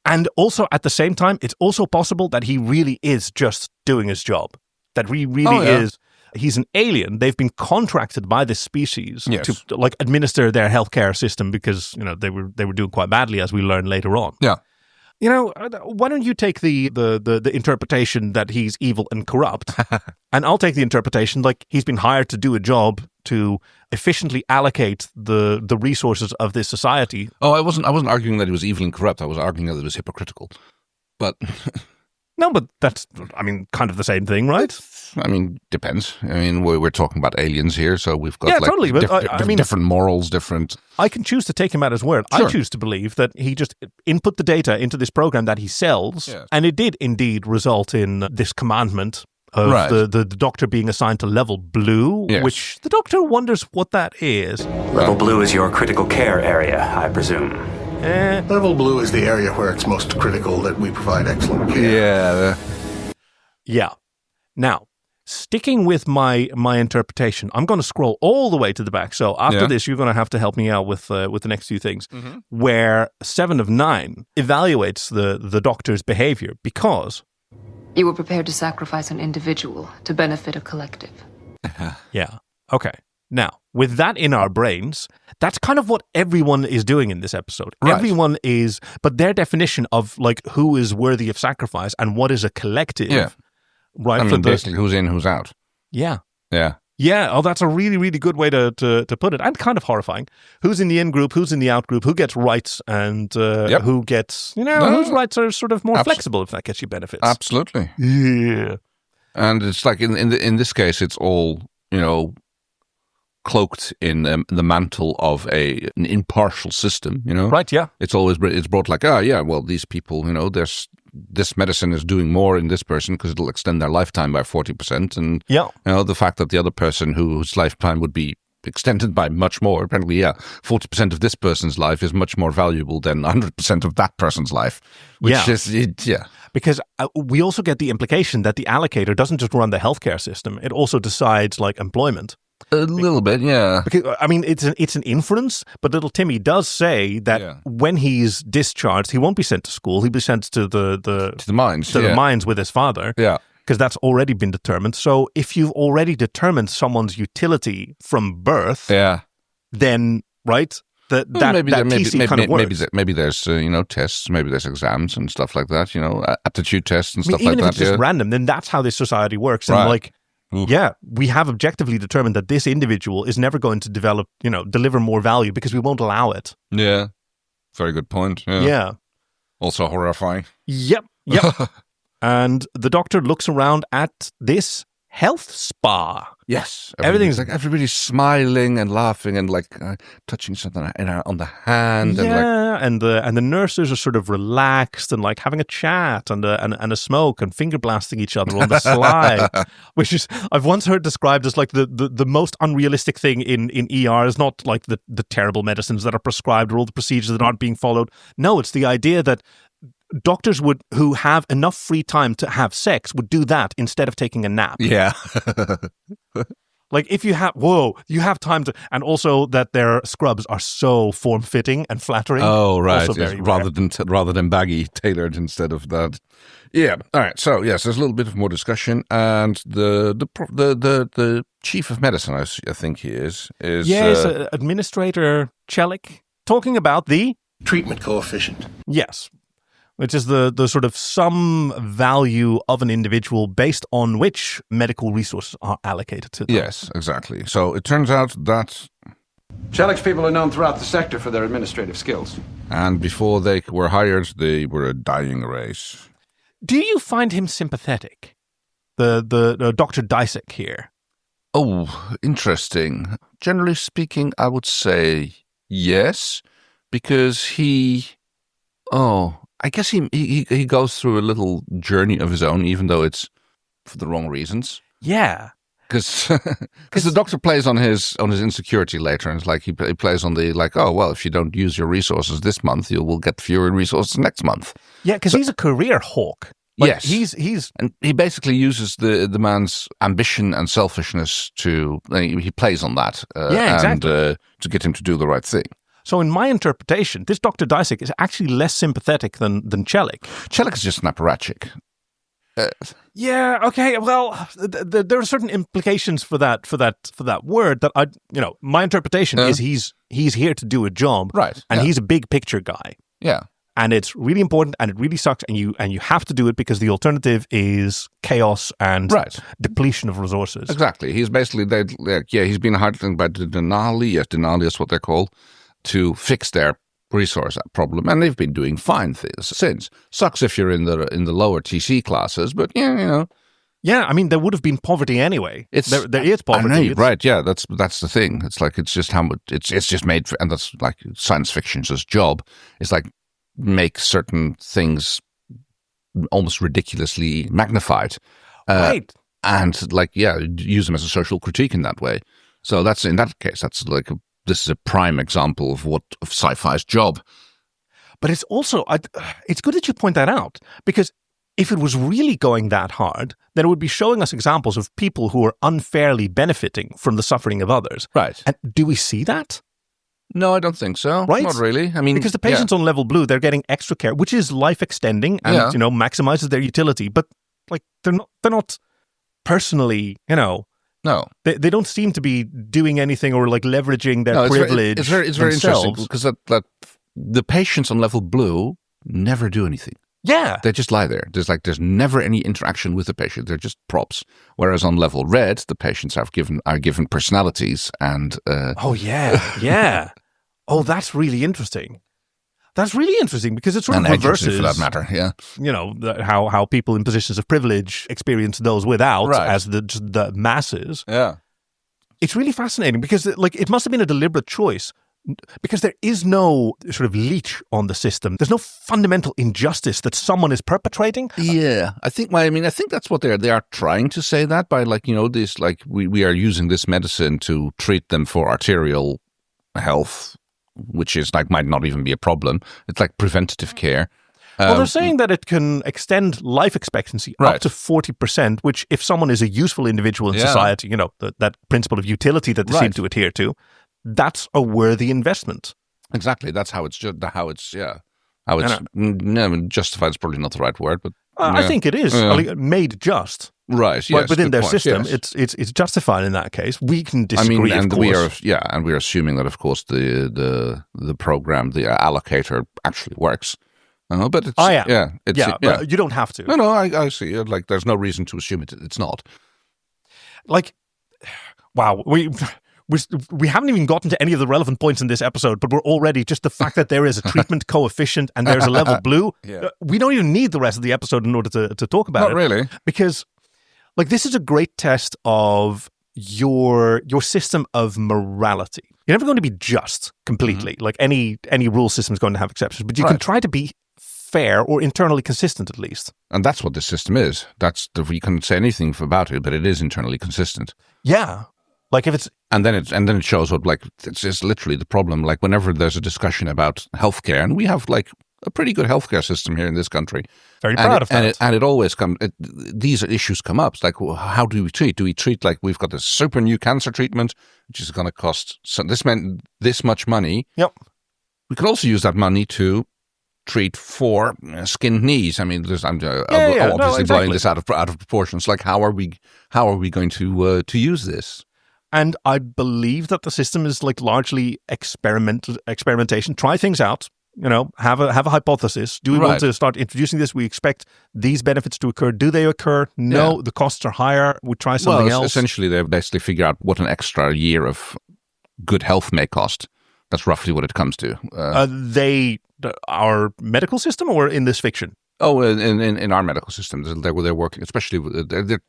And also, at the same time, it's also possible that he really is just doing his job. That he really is. He's an alien. They've been contracted by this species to administer their healthcare system because they were doing quite badly, as we learn later on. Yeah. Why don't you take the interpretation that he's evil and corrupt, and I'll take the interpretation like he's been hired to do a job to efficiently allocate the resources of this society. Oh, I wasn't arguing that he was evil and corrupt. I was arguing that he was hypocritical. But no, but that's kind of the same thing, right? Depends. We're talking about aliens here, so we've got totally. But different morals, different. I can choose to take him at his word. Sure. I choose to believe that he just input the data into this program that he sells, and it did indeed result in this commandment of the Doctor being assigned to level blue, which the Doctor wonders what that is. Level blue is your critical care area, I presume. Level blue is the area where it's most critical that we provide excellent care. Yeah. Now, sticking with my interpretation, I'm going to scroll all the way to the back. So after this, you're going to have to help me out with the next few things, where 7 of 9 evaluates the Doctor's behavior because you were prepared to sacrifice an individual to benefit a collective. Yeah. Okay. Now, with that in our brains, that's kind of what everyone is doing in this episode. Right. Everyone is, but their definition of who is worthy of sacrifice and what is a collective. Yeah. Right. Basically who's in, who's out. Yeah. Yeah. Yeah, that's a really, really good way to put it, and kind of horrifying. Who's in the in group, who's in the out group, who gets rights, and who gets, whose rights are sort of more flexible if that gets you benefits. Absolutely. Yeah. And it's like in this case, it's all, cloaked in the mantle of an impartial system, Right, yeah. It's brought like, well, these people, this medicine is doing more in this person because it'll extend their lifetime by 40%. And, the fact that the other person whose lifetime would be extended by much more, apparently, 40% of this person's life is much more valuable than 100% of that person's life. Which is. Because we also get the implication that the allocator doesn't just run the healthcare system, it also decides like employment. A little bit, yeah. Because, I mean, it's an inference, but little Timmy does say that when he's discharged, he won't be sent to school. He'll be sent to the mines, the mines with his father. Yeah, because that's already been determined. So if you've already determined someone's utility from birth, then that TC kind of works. Maybe there's tests, maybe there's exams and stuff like that. Aptitude tests and stuff like that. Even if it's just random, then that's how this society works. And we have objectively determined that this individual is never going to deliver more value because we won't allow it. Yeah. Very good point. Yeah. Also horrifying. Yep. And the Doctor looks around at this health spa. Yes. Everybody's smiling and laughing and touching something on the hand. Yeah, and the nurses are sort of relaxed and having a chat and a smoke and finger blasting each other on the sly, which is, I've once heard described as the most unrealistic thing in ER is not the terrible medicines that are prescribed or all the procedures that aren't being followed. No, it's the idea that doctors who have enough free time to have sex would do that instead of taking a nap. Yeah. If you have time to, and also that their scrubs are so form-fitting and flattering. Oh, right. Yes, rather than baggy, tailored instead of that. Yeah. All right. So yes, there's a little bit of more discussion, and the chief of medicine, I think he is Administrator Chelik, talking about the treatment coefficient. Yes. Which is the sort of sum value of an individual based on which medical resources are allocated to them. Yes, exactly. So it turns out that Chelik's people are known throughout the sector for their administrative skills. And before they were hired, they were a dying race. Do you find him sympathetic? The Dr. Dysek here. Oh, interesting. Generally speaking, I would say yes, because I guess he goes through a little journey of his own, even though it's for the wrong reasons. Yeah, because the Doctor plays on his insecurity later, and it's he plays on the if you don't use your resources this month, you will get fewer resources next month. Yeah, because he's a career hawk. Yes, he's and he basically uses the man's ambition and selfishness he plays on that. Exactly. And to get him to do the right thing. So in my interpretation, this Dr. Dysek is actually less sympathetic than Chelik. Chelik is just an apparatchik. Yeah, okay. Well, there are certain implications for that word that my interpretation is he's here to do a job. Right. And he's a big picture guy. Yeah. And it's really important and it really sucks and you have to do it because the alternative is chaos and depletion of resources. Exactly. He's basically he's been hired by the Denali. Yes, Denali is what they're called, to fix their resource problem, and they've been doing fine things since. Sucks if you're in the lower TC classes, but Yeah, I mean, there would have been poverty anyway. There is poverty. Right? Yeah, that's the thing. It's it's just how much it's just made for, and that's science fiction's job. It's make certain things almost ridiculously magnified, right? And use them as a social critique in that way. So that's in that case, that's this is a prime example of sci-fi's job. But it's also, it's good that you point that out, because if it was really going that hard, then it would be showing us examples of people who are unfairly benefiting from the suffering of others. Right. And do we see that? No, I don't think so. Right? Not really. I mean, because the patients on level blue, they're getting extra care, which is life extending and maximizes their utility. But they're not personally, No, they don't seem to be doing anything or leveraging their privilege. It's very interesting because that the patients on level blue never do anything. Yeah. They just lie there. There's never any interaction with the patient. They're just props. Whereas on level red, the patients are given personalities and Oh yeah. Oh, that's really interesting. That's really interesting because it sort of reverses, for that matter, yeah. How people in positions of privilege experience those without as the masses. Yeah. It's really fascinating because it must have been a deliberate choice. Because there is no sort of leech on the system. There's no fundamental injustice that someone is perpetrating. Yeah, I think that's what they are trying to say that by this we are using this medicine to treat them for arterial health, which is might not even be a problem. It's like preventative care. Well, they're saying that it can extend life expectancy up to 40%, which if someone is a useful individual in society, that principle of utility that they seem to adhere to, that's a worthy investment. Exactly. That's how it's justified is probably not the right word, but I think it is made just. Right. Yes. Within their point, system, yes. it's justified in that case. We can disagree. and of course. we're assuming that of course the program, the allocator, actually works. But it's but you don't have to. No, I see. There's no reason to assume it's not. Wow, we haven't even gotten to any of the relevant points in this episode, but we're already just the fact that there is a treatment coefficient and there's a level blue. Yeah. We don't even need the rest of the episode in order to talk about it. Not really, because this is a great test of your system of morality. You're never going to be just completely. Mm-hmm. Any rule system is going to have exceptions, but you can try to be fair or internally consistent at least. And that's what this system is. We can say anything about it, but it is internally consistent. Yeah. If it's and then it shows up it's just literally the problem. Whenever there's a discussion about healthcare, and we have a pretty good healthcare system here in this country. Very proud of that. And it always comes. These issues come up. It's how do we treat? Do we treat we've got this super new cancer treatment, which is going to cost this much money? Yep. We could also use that money to treat for skinned knees. I mean, I'm obviously blowing this out of proportions. How are we going to use this? And I believe that the system is largely experimentation. Try things out. Have a hypothesis. Do we want to start introducing this? We expect these benefits to occur. Do they occur? No, the costs are higher. We try something else. Essentially, they basically figure out what an extra year of good health may cost. That's roughly what it comes to. Our medical system, or in this fiction? Oh, in our medical system, they're working, especially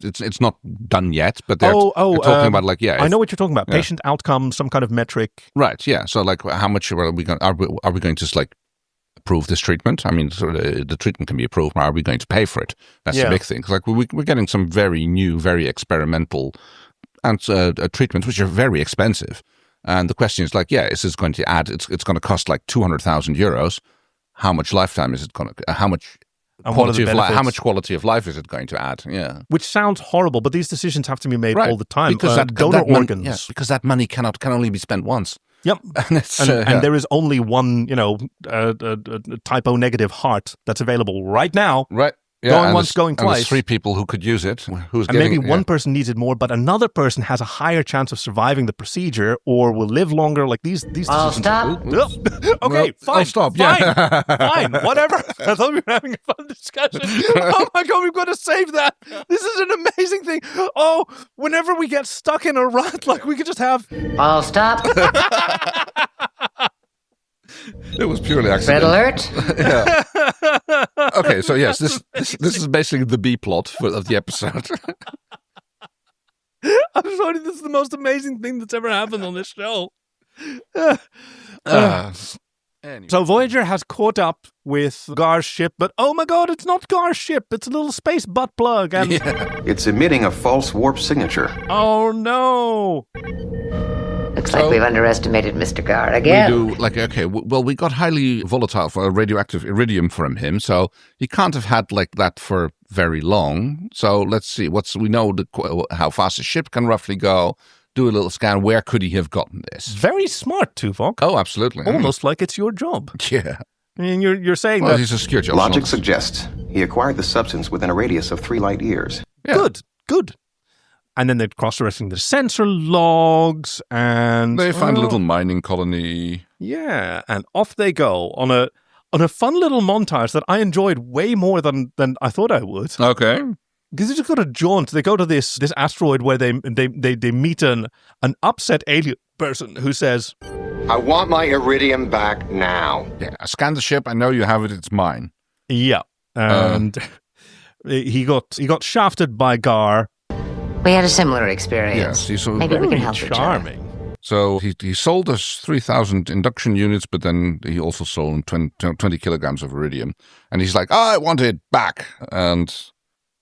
it's not done yet, but they're talking about I know what you're talking about. Patient outcome, some kind of metric. Right. Yeah. So how much are we going? Are we going to approve this treatment? I mean, the treatment can be approved, but are we going to pay for it? That's the big thing. We're getting some very new, very experimental and treatments which are very expensive. And the question is is this going to add? It's going to cost €200,000. How much lifetime is it going to? How much quality of life? How much quality of life is it going to add? Yeah, which sounds horrible, but these decisions have to be made all the time because donor organs. Because that money can only be spent once. Yep, and there is only one typo negative heart that's available right now. Right. Yeah, going once, going twice. And there's 3 people who could use it. Maybe one person needs it more, but another person has a higher chance of surviving the procedure or will live longer. These I'll stop. Okay, fine. I'll stop. Fine, whatever. I thought we were having a fun discussion. Oh my God, we've got to save that. This is an amazing thing. Oh, whenever we get stuck in a rut, we could just have. I'll stop. It was purely accidental. Red alert. Yeah. Okay, so yes, this is basically the B plot of the episode. I'm sorry, this is the most amazing thing that's ever happened on this show. Anyway. So Voyager has caught up with Gar's ship, but oh my God, it's not Gar's ship. It's a little space butt plug. And It's emitting a false warp signature. Oh no. Looks like we've underestimated Mr. Gar again. We do, we got highly volatile for radioactive iridium from him, so he can't have had that for very long. So let's see, we know how fast a ship can roughly go. Do a little scan. Where could he have gotten this? Very smart, Tuvok. Oh, absolutely. Almost like it's your job. Yeah. I mean, you're saying that he's a security. Logic suggests he acquired the substance within a radius of 3 light years. Yeah. Good. And then they're cross-referencing the sensor logs, and they find a little mining colony. Yeah, and off they go on a on a fun little montage that I enjoyed way more than I thought I would. Okay. Because they just go to jaunt. They go to this asteroid where they meet an upset alien person who says, I want my iridium back now. Yeah, I scanned the ship. I know you have it. It's mine. Yeah. And he got shafted by Gar. We had a similar experience. Yes, Maybe we can help charming. each other. So he sold us 3,000 induction units, but then he also sold 20 kilograms of iridium. And he's like, I want it back. And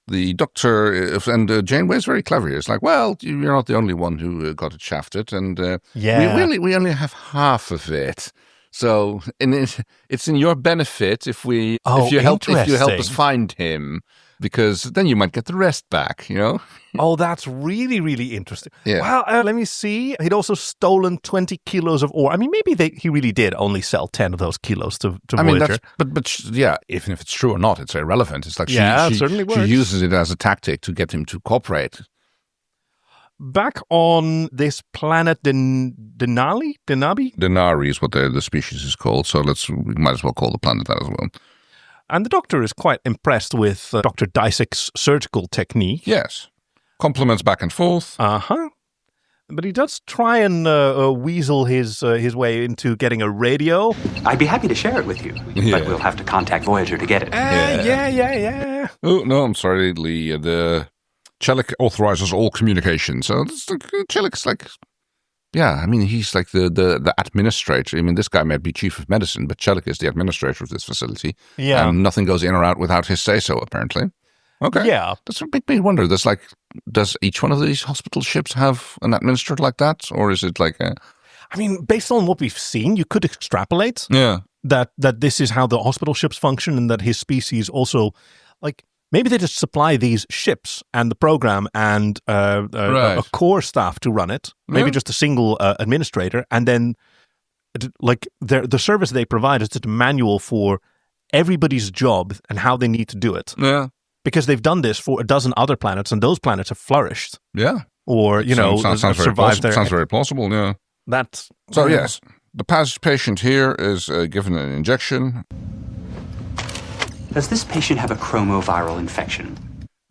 the doctor and Janeway's very clever. It's like, well, you're not the only one who got it shafted. And we only have half of it. So it's in your benefit if you help us find him, because then you might get the rest back, you know? Oh, that's really, really interesting. Yeah. Well, let me see. He'd also stolen 20 kilos of ore. I mean, maybe he really did only sell 10 of those kilos to Voyager. But yeah, even if it's true or not, it's irrelevant. It's like it certainly works. She uses it as a tactic to get him to cooperate. Back on this planet Denali? Denari is what the species is called, so we might as well call the planet that as well. And the Doctor is quite impressed with Dr. Dysak's surgical technique. Yes. Compliments back and forth. Uh-huh. But he does try and weasel his way into getting a radio. I'd be happy to share it with you, but we'll have to contact Voyager to get it. Yeah. Oh, no, I'm sorry, Lee. The Chelik authorizes all communication. So Chelik's like, yeah, I mean, he's like the administrator. I mean, this guy may be chief of medicine, but Chelik is the administrator of this facility. Yeah. And nothing goes in or out without his say-so, apparently. Okay. Yeah. That's what made me wonder. Does each one of these hospital ships have an administrator like that? Or is it like a... I mean, based on what we've seen, you could extrapolate that this is how the hospital ships function, and that his species also, like... Maybe they just supply these ships and the program and a core staff to run it. Maybe just a single administrator, and then like the service they provide is just a manual for everybody's job and how they need to do it. Yeah, because they've done this for a dozen other planets, and those planets have flourished. Yeah, or sounds very plausible. Yeah, that's so. Yes, the patient here is given an injection. Does this patient have a chromoviral infection?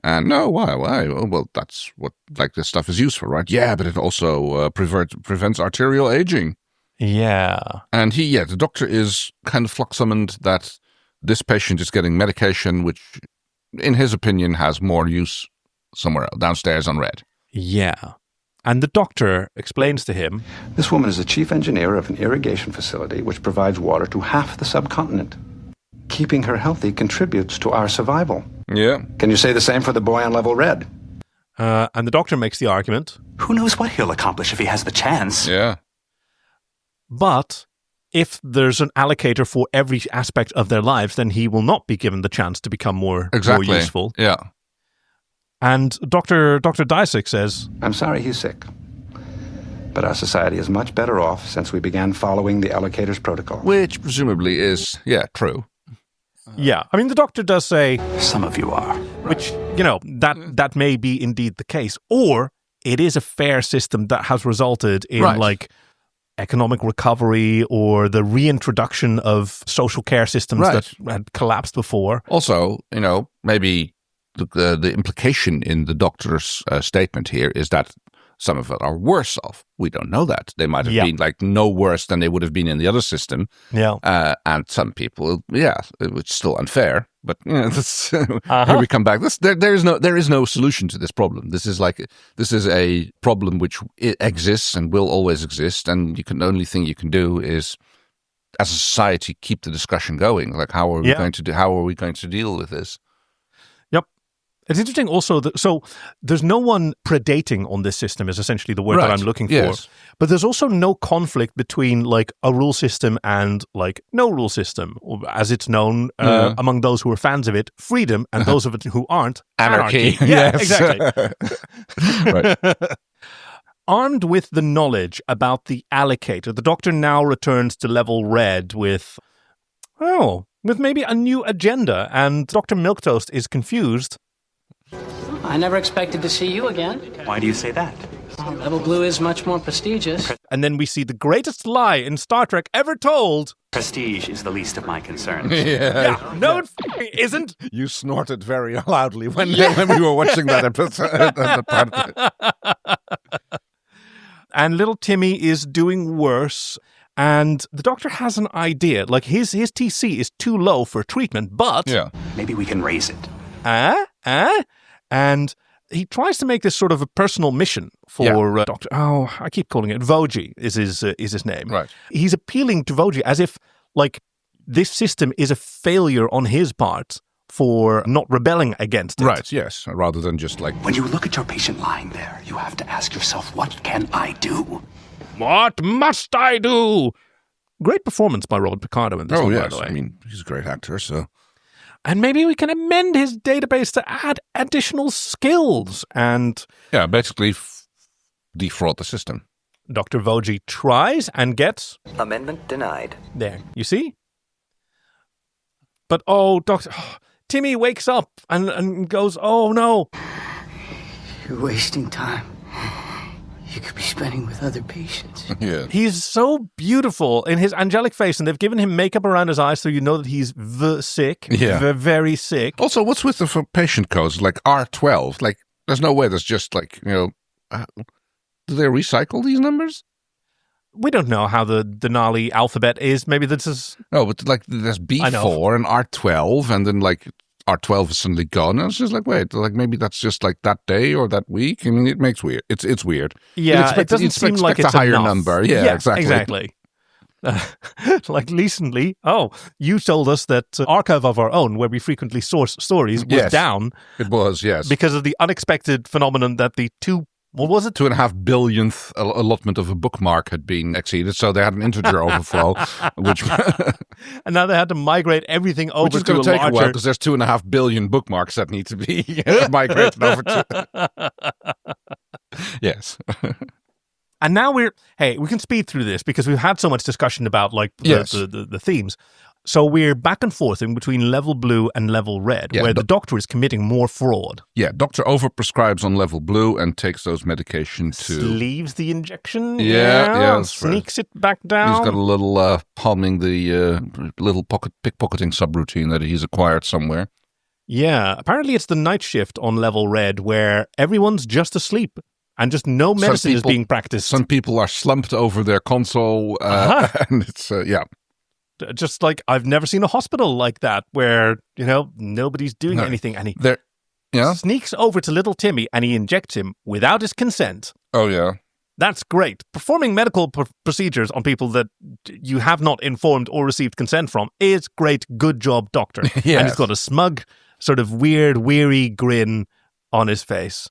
And no, why? Oh, well, that's what this stuff is used for, right? Yeah, but it also prevents arterial aging. Yeah. And the doctor is kind of flux-summoned that this patient is getting medication which, in his opinion, has more use somewhere else, downstairs on red. Yeah. And the doctor explains to him, this woman is the chief engineer of an irrigation facility which provides water to half the subcontinent. Keeping her healthy contributes to our survival. Yeah. Can you say the same for the boy on level red? And the doctor makes the argument. Who knows what he'll accomplish if he has the chance? Yeah. But if there's an allocator for every aspect of their lives, then he will not be given the chance to become more useful. Yeah. And Dr. Dysak says, I'm sorry he's sick. But our society is much better off since we began following the allocator's protocol. Which presumably is, true. Yeah, I mean, the doctor does say... Some of you are. Which, that may be indeed the case. Or it is a fair system that has resulted in, economic recovery or the reintroduction of social care systems that had collapsed before. Also, maybe the implication in the doctor's statement here is that some of it are worse off. We don't know that. They might have been no worse than they would have been in the other system. Yeah. And some people, it's still unfair. But that's here we come back. There is no solution to this problem. This is a problem which exists and will always exist. And the only thing you can do is, as a society, keep the discussion going. Like, how are we going to deal with this? It's interesting also so there's no one predating on this system is essentially the word that I'm looking for. Yes. But there's also no conflict between a rule system and no rule system, as it's known among those who are fans of it, freedom, and those of it who aren't, anarchy. Yeah, exactly. Right. Armed with the knowledge about the allocator, the doctor now returns to level red with maybe a new agenda, and Dr. Milquetoast is confused. I never expected to see you again. Why do you say that? Level blue is much more prestigious. And then we see the greatest lie in Star Trek ever told. Prestige is the least of my concerns. Yeah, no, it isn't. You snorted very loudly when we were watching that episode. And little Timmy is doing worse. And the doctor has an idea. Like, his TC is too low for treatment, but... Yeah. Maybe we can raise it. And he tries to make this sort of a personal mission for Dr. Oh, I keep calling it Voyager is his name. Right. He's appealing to Voyager as if, like, this system is a failure on his part for not rebelling against it. Right, yes. Rather than just like... When you look at your patient lying there, you have to ask yourself, what can I do? What must I do? Great performance by Robert Picardo in this one, by the way. I mean, he's a great actor, so... And maybe we can amend his database to add additional skills and... Yeah, basically defraud the system. Dr. Voyager tries and gets... Amendment denied. There, you see? But, Timmy wakes up and goes, oh no. You're wasting time. You could be spending with other patients. Yeah. He's so beautiful in his angelic face, and they've given him makeup around his eyes so you know that he's sick. Yeah. Very sick. Also, what's with the patient codes? Like R12? Like, there's no way that's just like, do they recycle these numbers? We don't know how the Denali alphabet is. Maybe this is... No, but like there's B4 and R12, and then like R12 is suddenly gone. And it's just like, wait, like maybe that's just like that day or that week. I mean, it makes weird. It's weird. Yeah, it doesn't seem like it's a higher enough. number. Yeah, exactly. Like recently, you told us that Archive of Our Own, where we frequently source stories, was down. It was, yes. Because of the unexpected phenomenon that the 2.5 billionth allotment of a bookmark had been exceeded, so they had an integer overflow, which and now they had to migrate everything over which is to going to take larger... a while because there's 2.5 billion bookmarks that need to be migrated over to. Yes. And now we can speed through this because we've had so much discussion about like the themes. So we're back and forth in between level blue and level red, where the doctor is committing more fraud. Yeah, doctor overprescribes on level blue and takes those medications to... Leaves the injection. Yeah, sneaks it back down. He's got a little palming the little pickpocketing subroutine that he's acquired somewhere. Yeah, apparently it's the night shift on level red where everyone's just asleep. And just no medicine is being practiced. Some people are slumped over their console, and it's, Just like, I've never seen a hospital like that where, nobody's doing anything. And he sneaks over to little Timmy and he injects him without his consent. Oh, yeah. That's great. Performing medical procedures on people that you have not informed or received consent from is great. Good job, doctor. Yes. And he's got a smug, sort of weird, weary grin on his face.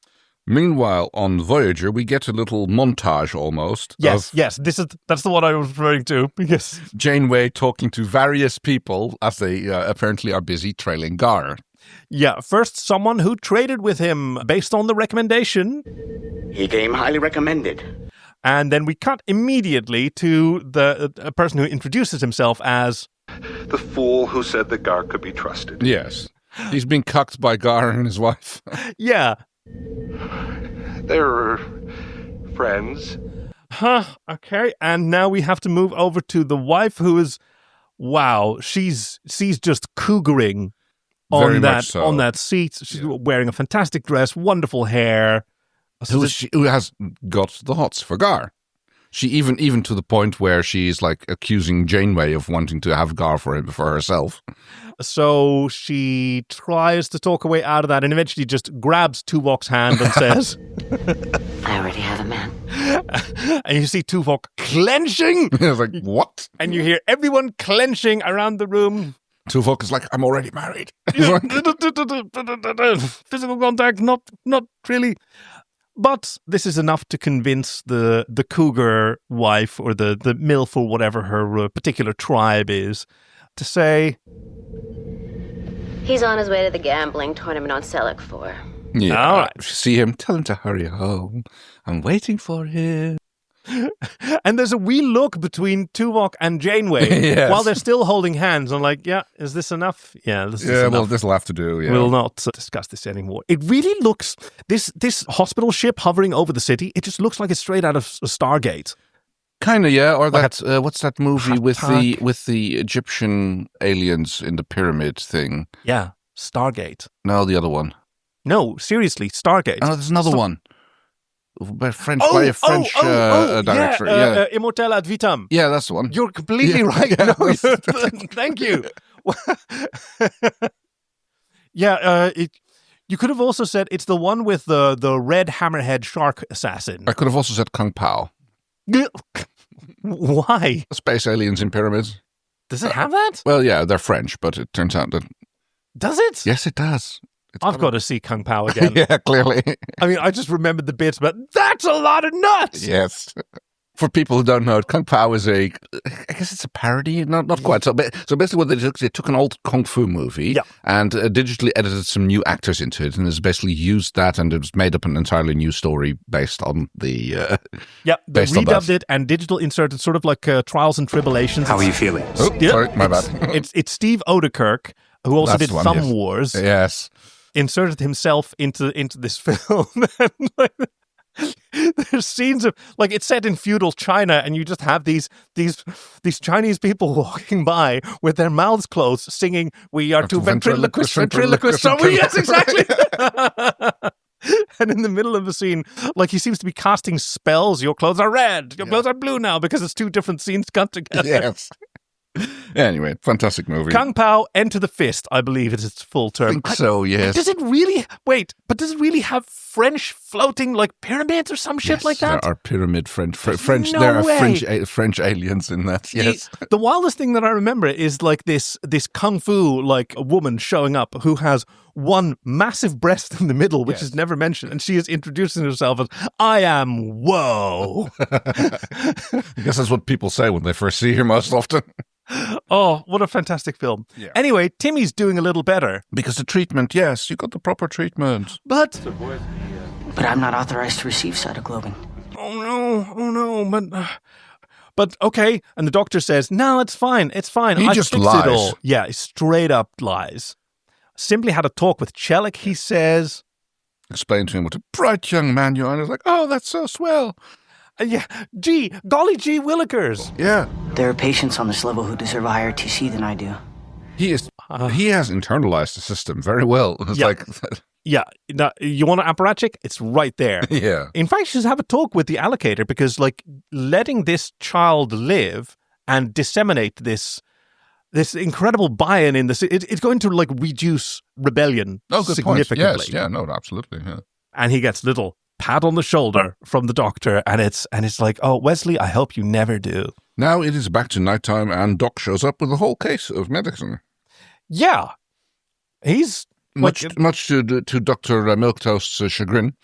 Meanwhile, on Voyager, we get a little montage almost. Yes. That's the one I was referring to. Yes. Janeway talking to various people as they apparently are busy trailing Gar. Yeah, first someone who traded with him based on the recommendation. He came highly recommended. And then we cut immediately to a person who introduces himself as... the fool who said that Gar could be trusted. Yes. He's being cucked by Gar and his wife. Yeah. They're friends. Okay. And now we have to move over to the wife who is, she's just cougaring on that seat. She's wearing a fantastic dress, wonderful hair. Who has got the hots for Gar. She even to the point where she's like accusing Janeway of wanting to have Gar for herself. So she tries to talk her way out of that and eventually just grabs Tuvok's hand and says, I already have a man. And you see Tuvok clenching. I was like, what? And you hear everyone clenching around the room. Tuvok is like, I'm already married. Physical contact, not really. But this is enough to convince the cougar wife or the MILF or whatever her particular tribe is to say... He's on his way to the gambling tournament on Selleck 4. Yeah, all right. See him, tell him to hurry home. I'm waiting for him. And there's a wee look between Tuvok and Janeway while they're still holding hands. I'm like, is this enough? Yeah, this is enough. Well, this will have to do. Yeah. We'll not discuss this anymore. It really looks, this hospital ship hovering over the city, it just looks like it's straight out of a Stargate. Kind of, yeah. Or Like that what's that movie with the Egyptian aliens in the pyramid thing? Yeah, Stargate. No, the other one. No, seriously, Stargate. Oh, there's another one. By a French director. Yeah. Immortel ad vitam. Yeah, that's the one. You're completely right. Yeah, No, thank you. You could have also said it's the one with the red hammerhead shark assassin. I could have also said Kung Pao. Why? Space aliens in pyramids. Does it have that? Well, yeah, they're French, but it turns out that... Does it? Yes, it does. I've got to see Kung Pao again. Yeah, clearly. I mean, I just remembered the bits, but that's a lot of nuts! Yes. For people who don't know, Kung Pao is I guess it's a parody, not quite. So basically what they did is they took an old Kung Fu movie and digitally edited some new actors into it and has basically used that, and it was made up an entirely new story based on the... they redubbed it and digital inserted sort of like Trials and Tribulations. How are you feeling? Oh, sorry, my bad. It's Steve Odekirk, who also did Thumb Wars. Yes. Inserted himself into this film. There's scenes of it's set in feudal China, and you just have these Chinese people walking by with their mouths closed, singing, "We are two ventriloquists." Oh, yes, exactly. And in the middle of the scene, he seems to be casting spells. Your clothes are red. Your clothes are blue now because it's two different scenes cut together. Yes. Anyway, fantastic movie. Kung Pao, Enter the Fist, I believe is its full term. I think so, yes. Does it really have French floating pyramids or some shit like that? There are pyramid French. No there way. are French aliens in that. Yes. The wildest thing that I remember is this kung fu woman showing up who has one massive breast in the middle, which is never mentioned, and she is introducing herself as "I am Whoa." I guess that's what people say when they first see her most often. Oh, what a fantastic film. Yeah. Anyway, Timmy's doing a little better. Because the treatment, yes, you got the proper treatment. But I'm not authorized to receive cytoglobin. Oh no, but okay. And the doctor says, no, it's fine. He just fixed lies. It all. Yeah, straight up lies. Simply had a talk with Chelik, he says. Explain to him what a bright young man you are. And he's like, oh, that's so swell. Golly gee willikers. Yeah. There are patients on this level who deserve higher TC than I do. He has internalized the system very well. It's Yeah. Now, you want an apparatchik? It's right there. Yeah. In fact, you should have a talk with the allocator because, letting this child live and disseminate this incredible buy-in in this, it's going to reduce rebellion significantly. Yes. Yeah. No. Absolutely. Yeah. And he gets little pat on the shoulder from the doctor, and it's like, oh, Wesley, I hope you never do. Now it is back to nighttime, and Doc shows up with a whole case of medicine. Yeah, he's much to Dr. Milktoast's chagrin.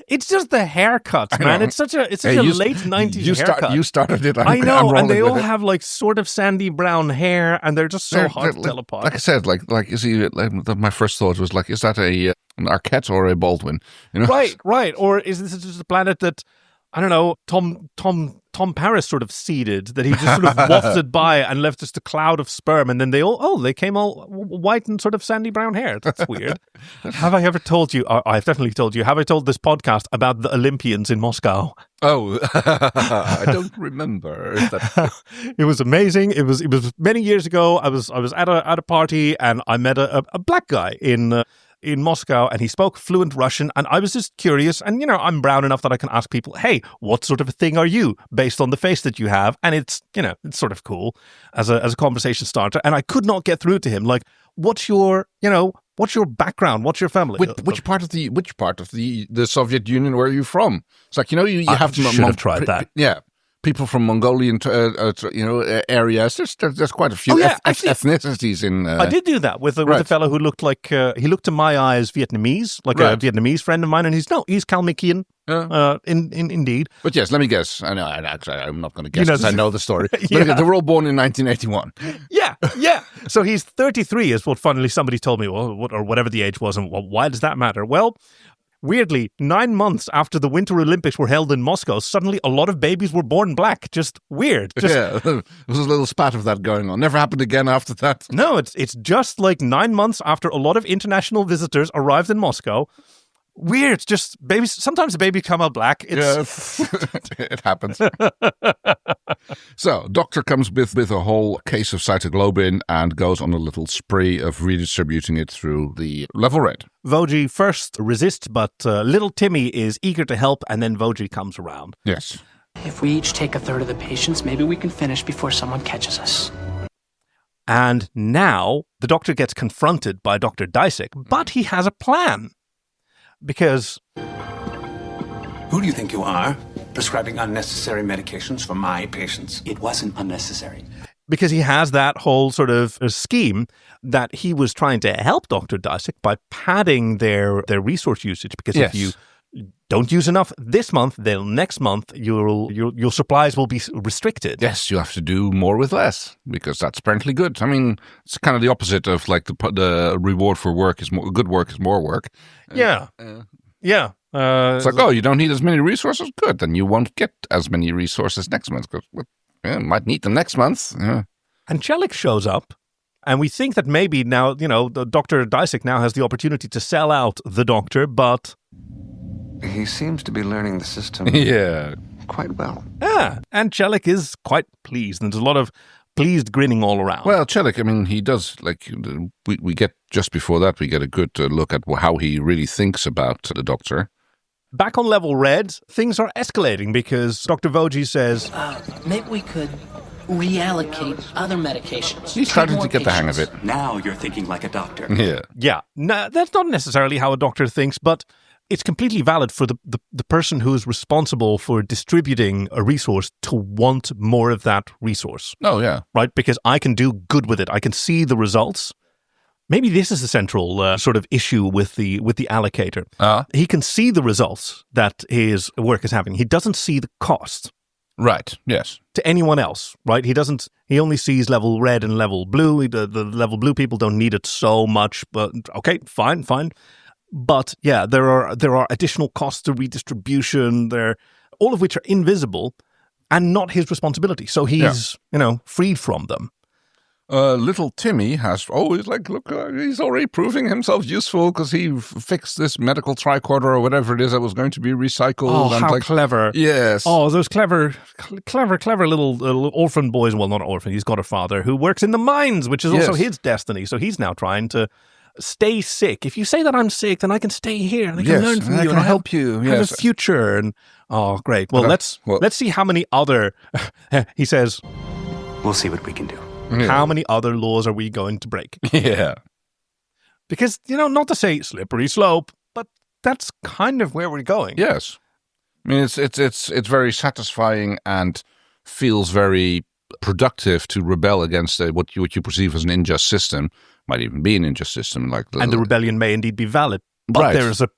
It's just the haircuts, man. It's such a late 90s haircut. You started it. I know, and they all have sort of sandy brown hair, and they're just so hard to tell apart. Like I said, is he? My first thought was is that an Arquette or a Baldwin? You know? Right. Or is this just a planet that I don't know? Tom Paris sort of seeded, that he just sort of wafted by and left just a cloud of sperm, and then they came all white and sort of sandy brown hair. That's weird. Have I ever told you? I've definitely told you. Have I told this podcast about the Olympians in Moscow? Oh, I don't remember. It was amazing. It was many years ago. I was at a party, and I met a black guy in Moscow, and he spoke fluent Russian, and I was just curious, and I'm brown enough that I can ask people, hey, what sort of a thing are you, based on the face that you have? And it's it's sort of cool as a conversation starter, and I could not get through to him, what's your background, what's your family? Which part of the Soviet Union were you from? It's you have to should have tried that. Yeah. People from Mongolian, areas. There's quite a few ethnicities in. I did do that with a fellow who looked like he looked to my eyes Vietnamese, a Vietnamese friend of mine, and he's Kalmykian. Indeed. But yes, let me guess. I know. I'm not going to guess because I know the story. But they were all born in 1981. Yeah. So he's 33, is what finally somebody told me. Well, or whatever the age was, and why does that matter? Well. Weirdly, 9 months after the Winter Olympics were held in Moscow, suddenly a lot of babies were born black. Just weird. Yeah, there was a little spat of that going on. Never happened again after that. No, it's just 9 months after a lot of international visitors arrived in Moscow. weird. Just babies. Sometimes the baby come out black. Yes, it happens. So, Doctor comes with a whole case of cytoglobin and goes on a little spree of redistributing it through the level red. Voyager first resists, but little Timmy is eager to help, and then Voyager comes around. Yes. If we each take a third of the patients, maybe we can finish before someone catches us. And now the Doctor gets confronted by Dr. Disick, but he has a plan. Because... Who do you think you are, prescribing unnecessary medications for my patients? It wasn't unnecessary. Because he has that whole sort of scheme that he was trying to help Dr. Disick by padding their resource usage. Because if you don't use enough this month, then next month your supplies will be restricted. Yes, you have to do more with less, because that's apparently good. I mean, it's kind of the opposite of like the reward for work is more good work is more work. Yeah. It's like, oh, you don't need as many resources? Good, then you won't get as many resources next month, because might need them next month. Yeah. And Chelik shows up, and we think that maybe now, Dr. Disick now has the opportunity to sell out the Doctor, but... He seems to be learning the system quite well. Yeah, and Chelik is quite pleased, and there's a lot of pleased grinning all around. Well, Chelik, I mean, he does, like, we get, just before that, we get a good look at how he really thinks about the Doctor. Back on level red, things are escalating because Dr. Voyager says... maybe we could reallocate other medications. He's starting to get the hang of it. Now you're thinking like a doctor. Yeah. No, that's not necessarily how a doctor thinks, but it's completely valid for the person who is responsible for distributing a resource to want more of that resource. Oh, yeah. Right? Because I can do good with it. I can see the results. Maybe this is the central sort of issue with the allocator. He can see the results that his work is having. He doesn't see the cost. Right, yes. To anyone else, right? He only sees level red and level blue. The level blue people don't need it so much, but okay, fine. But yeah, there are additional costs to redistribution there, all of which are invisible and not his responsibility. So he's, freed from them. Little Timmy he's like, look, he's already proving himself useful because he fixed this medical tricorder or whatever it is that was going to be recycled. Oh, how clever. Yes. Oh, those clever little orphan boys. Well, not orphan. He's got a father who works in the mines, which is also his destiny. So he's now trying to stay sick. If you say that I'm sick, then I can stay here and I can learn from you. I can help you. Have a future. And oh, great. Well, let's see how many other, he says. We'll see what we can do. Yeah. How many other laws are we going to break? Yeah. Because, not to say slippery slope, but that's kind of where we're going. Yes. I mean, it's very satisfying and feels very productive to rebel against what you perceive as an unjust system. Might even be an unjust system. And the rebellion may indeed be valid. But there's a,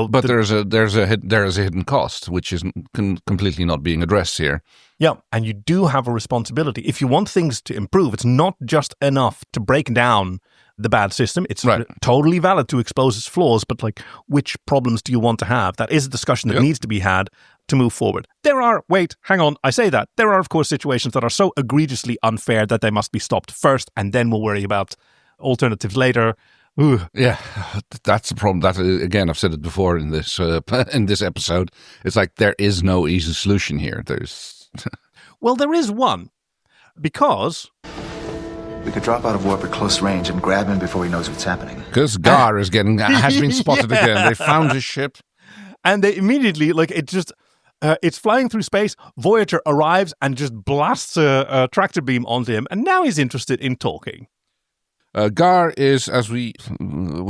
But there's a hidden cost, which is completely not being addressed here. Yeah, and you do have a responsibility. If you want things to improve, it's not just enough to break down the bad system. It's totally valid to expose its flaws, but which problems do you want to have? That is a discussion that needs to be had to move forward. There are, of course, situations that are so egregiously unfair that they must be stopped first, and then we'll worry about alternatives later. Ooh. Yeah, that's the problem. That again, I've said it before in this episode. It's like there is no easy solution here. Well, there is one, because we could drop out of warp at close range and grab him before he knows what's happening. Because Gar has been spotted again. They found his ship, and they immediately it's flying through space. Voyager arrives and just blasts a tractor beam onto him, and now he's interested in talking. Gar is, as we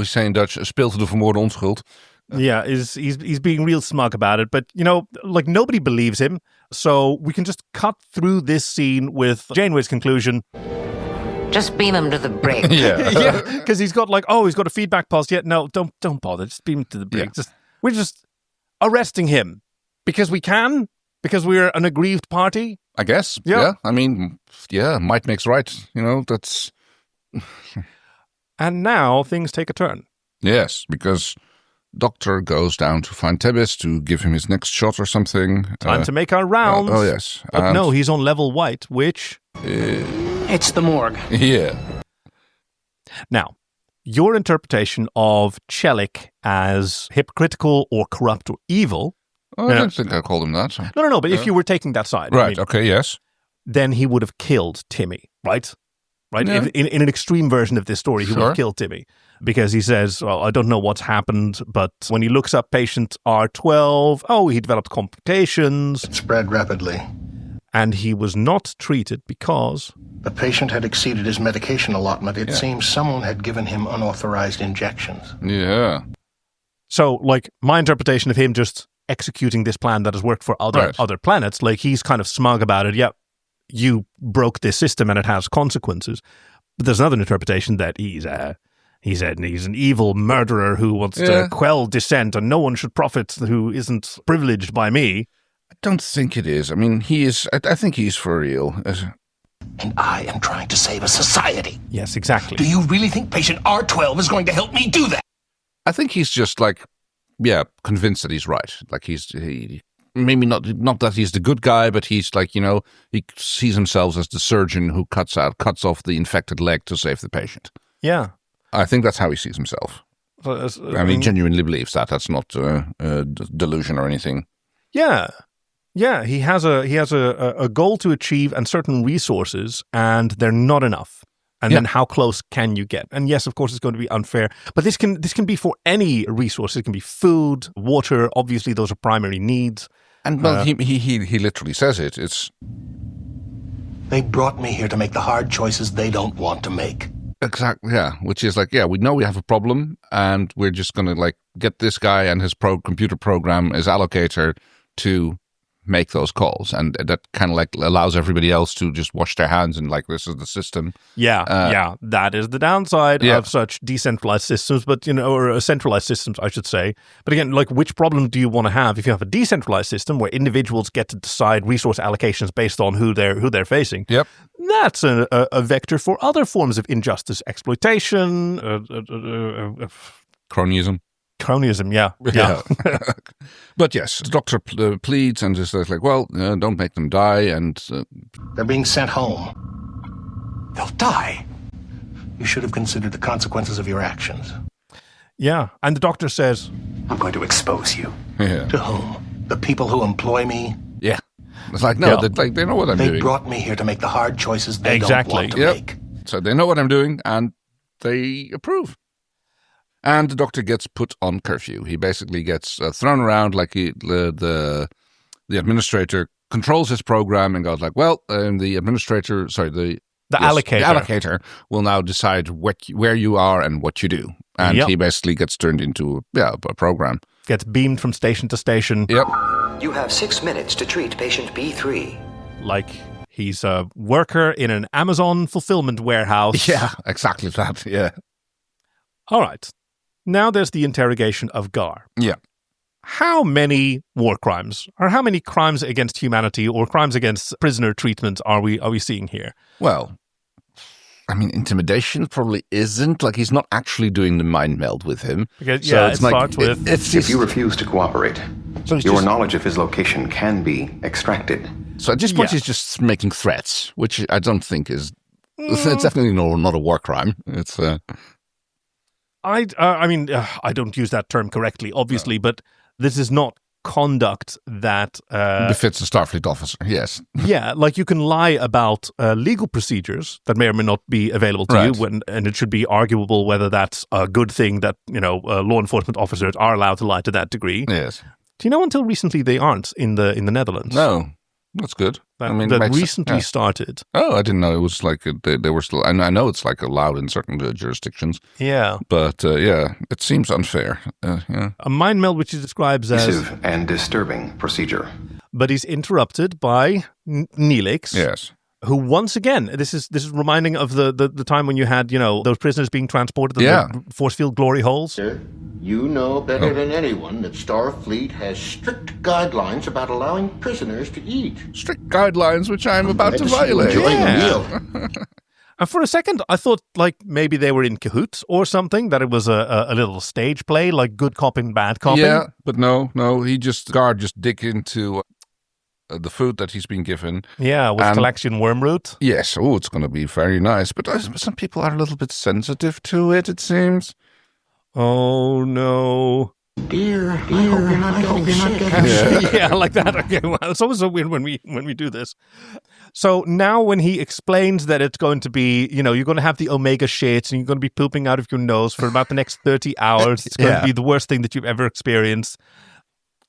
say in Dutch, speelt de vermoorde onschuld. Yeah, he's being real smug about it, but nobody believes him. So we can just cut through this scene with Janeway's conclusion. Just beam him to the brig. Yeah, because he's got he's got a feedback pulse. Yeah, no, don't bother. Just beam him to the brig. Yeah. We're just arresting him because we can, because we're an aggrieved party. I guess. Yeah. I mean, might makes right. That's. And now things take a turn. Yes, because Doctor goes down to find Tebis to give him his next shot or something. Time to make our rounds. Oh, yes. But no, he's on level white, which... It's the morgue. Yeah. Now, your interpretation of Chelik as hypocritical or corrupt or evil... I don't think I called him that. No, but if you were taking that side... Right, okay, yes. Then he would have killed Timmy, right? Yeah. In an extreme version of this story, he would have killed Timmy. Because he says, well, I don't know what's happened, but when he looks up patient R12, he developed complications. It spread rapidly. And he was not treated because... The patient had exceeded his medication allotment. It seems someone had given him unauthorized injections. Yeah. So, like, my interpretation of him just executing this plan that has worked for other planets, like, he's kind of smug about it. Yep, you broke this system and it has consequences. But there's another interpretation that he's an evil murderer who wants to quell dissent and no one should profit who isn't privileged by me. I don't think it is. I mean, I think he's for real. And I am trying to save a society. Yes, exactly. Do you really think patient R12 is going to help me do that? I think he's just convinced that he's right. Like he maybe not that he's the good guy, but he's like, he sees himself as the surgeon who cuts off the infected leg to save the patient. Yeah. I think that's how he sees himself. He genuinely believes that. That's not a delusion or anything. Yeah. Yeah, he has a goal to achieve and certain resources, and they're not enough. And then how close can you get? And yes, of course, it's going to be unfair. But this can be for any resource. It can be food, water. Obviously, those are primary needs. And he literally says it. They brought me here to make the hard choices they don't want to make. Exactly. Yeah. Which is like, we know we have a problem, and we're just going to get this guy and his computer program, his allocator, to make those calls, and that kind of allows everybody else to just wash their hands and this is the system. That is the downside of such decentralized systems, but or centralized systems, I should say. But again, which problem do you want to have if you have a decentralized system where individuals get to decide resource allocations based on who they're facing? Yep, that's a vector for other forms of injustice, exploitation, cronyism. Cronyism, yeah. But yes, the doctor pleads and is don't make them die, and they're being sent home. They'll die. You should have considered the consequences of your actions. Yeah, and the doctor says, I'm going to expose you. Yeah. To whom? The people who employ me? Yeah. It's they know what I'm doing. They brought me here to make the hard choices they don't want to make. So they know what I'm doing, and they approve. And the doctor gets put on curfew. He basically gets thrown around like the administrator controls his program and goes the administrator, the allocator will now decide where you are and what you do. And he basically gets turned into a program. Gets beamed from station to station. Yep. You have 6 minutes to treat patient B3. Like he's a worker in an Amazon fulfillment warehouse. Yeah, exactly that. Yeah. All right. Now there's the interrogation of Gar. Yeah. How many war crimes, or how many crimes against humanity or crimes against prisoner treatment are we seeing here? Well, I mean, intimidation probably isn't. He's not actually doing the mind meld with him. Because, it starts with... If you refuse to cooperate, your knowledge of his location can be extracted. So at this point, he's just making threats, which I don't think is... It's definitely not a war crime. It's... I don't use that term correctly, obviously, but this is not conduct that... befits a Starfleet officer, yes. Yeah, you can lie about legal procedures that may or may not be available to you, and it should be arguable whether that's a good thing that, law enforcement officers are allowed to lie to that degree. Yes. Do you know until recently they aren't in the Netherlands? No. That's good. That recently started. Oh, I didn't know it was they were still. I know it's allowed in certain jurisdictions. Yeah, but it seems unfair. Yeah, a mind meld which he describes as invasive and disturbing procedure. But he's interrupted by Neelix. Yes. Who once again, this is reminding of the time when you had those prisoners being transported to the force field glory holes. Sir, you know better than anyone that Starfleet has strict guidelines about allowing prisoners to eat. Strict guidelines, which I'm about to violate. Enjoying a meal. And for a second, I thought maybe they were in cahoots or something, that it was a little stage play, like good cop and bad cop. Yeah, but no, Gar just dig into the food that he's been given. Yeah, with collection wormroot. Yes, it's going to be very nice. But some people are a little bit sensitive to it, it seems. Oh, no. Dear, I hope you're not getting sick. Yeah, like that. Okay, well, it's always so weird when we do this. So now when he explains that it's going to be, you're going to have the omega shits and you're going to be pooping out of your nose for about the next 30 hours. It's going to be the worst thing that you've ever experienced.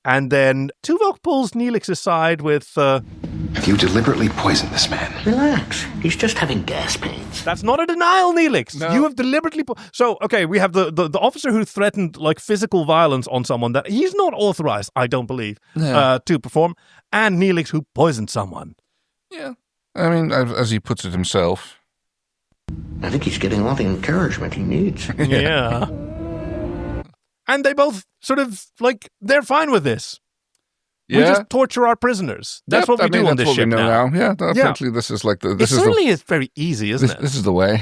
And then Tuvok pulls Neelix aside with... Have you deliberately poisoned this man? Relax. He's just having gas pains. That's not a denial, Neelix. No. You have deliberately... So, okay, we have the officer who threatened physical violence on someone that he's not authorized, I don't believe, to perform. And Neelix who poisoned someone. Yeah. I mean, as he puts it himself. I think he's getting all the encouragement he needs. Yeah. And they both sort of, they're fine with this. Yeah. We just torture our prisoners. That's what we do on this ship now. Yeah, apparently this is like the... It certainly is very easy, isn't it? This is the way,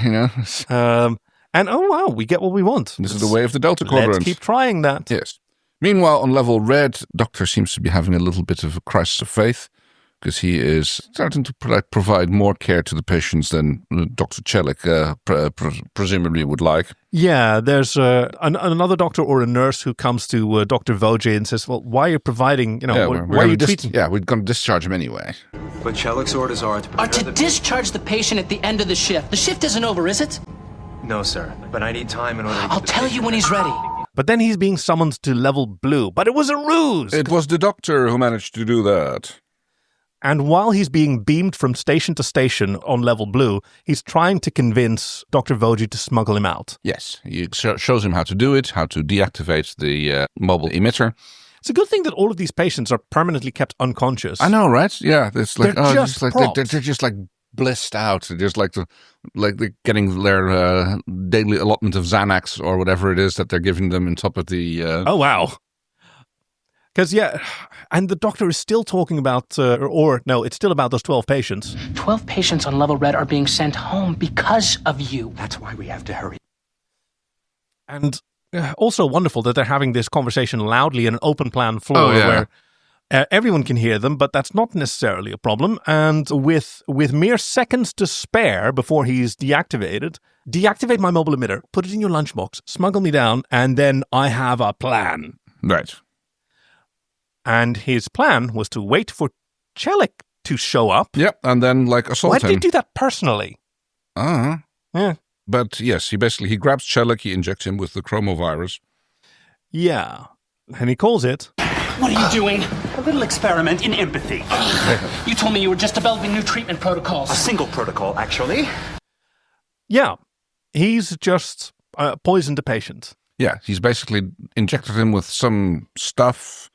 And oh wow, we get what we want. This is the way of the Delta Quadrant. Let's keep trying that. Yes. Meanwhile, on level red, Doctor seems to be having a little bit of a crisis of faith, because he is starting to provide more care to the patients than Dr. Chelik presumably would like. Yeah, there's another doctor or a nurse who comes to Dr. Voyager and says, well, why are you providing, why are you treating... Yeah, we're going to discharge him anyway. But Chelik's orders are to discharge the patient at the end of the shift. The shift isn't over, is it? No, sir. But I need time in order to... I'll tell you when he's ready. But then he's being summoned to level blue. But it was a ruse! It was the doctor who managed to do that. And while he's being beamed from station to station on level blue, he's trying to convince Dr. Voyager to smuggle him out. Yes, he shows him how to do it, how to deactivate the mobile emitter. It's a good thing that all of these patients are permanently kept unconscious. I know, right? Yeah, it's like they're just like blissed out. They're just like they're getting their daily allotment of Xanax or whatever it is that they're giving them on top of the... Oh, wow. Because, and the doctor is still talking about, it's still about those 12 patients. 12 patients on level red are being sent home because of you. That's why we have to hurry. And also wonderful that they're having this conversation loudly in an open plan floor where everyone can hear them, but that's not necessarily a problem. And with mere seconds to spare before he's deactivated, deactivate my mobile emitter, put it in your lunchbox, smuggle me down, and then I have a plan. Right. And his plan was to wait for Chelik to show up. Yep, and then assault him. Why did he do that personally? Yeah. But yes, he grabs Chelik, he injects him with the chromovirus. Yeah, and he calls it... What are you doing? A little experiment in empathy. You told me you were just developing new treatment protocols. A single protocol, actually. Yeah, he's just poisoned a patient. Yeah, he's basically injected him with some stuff...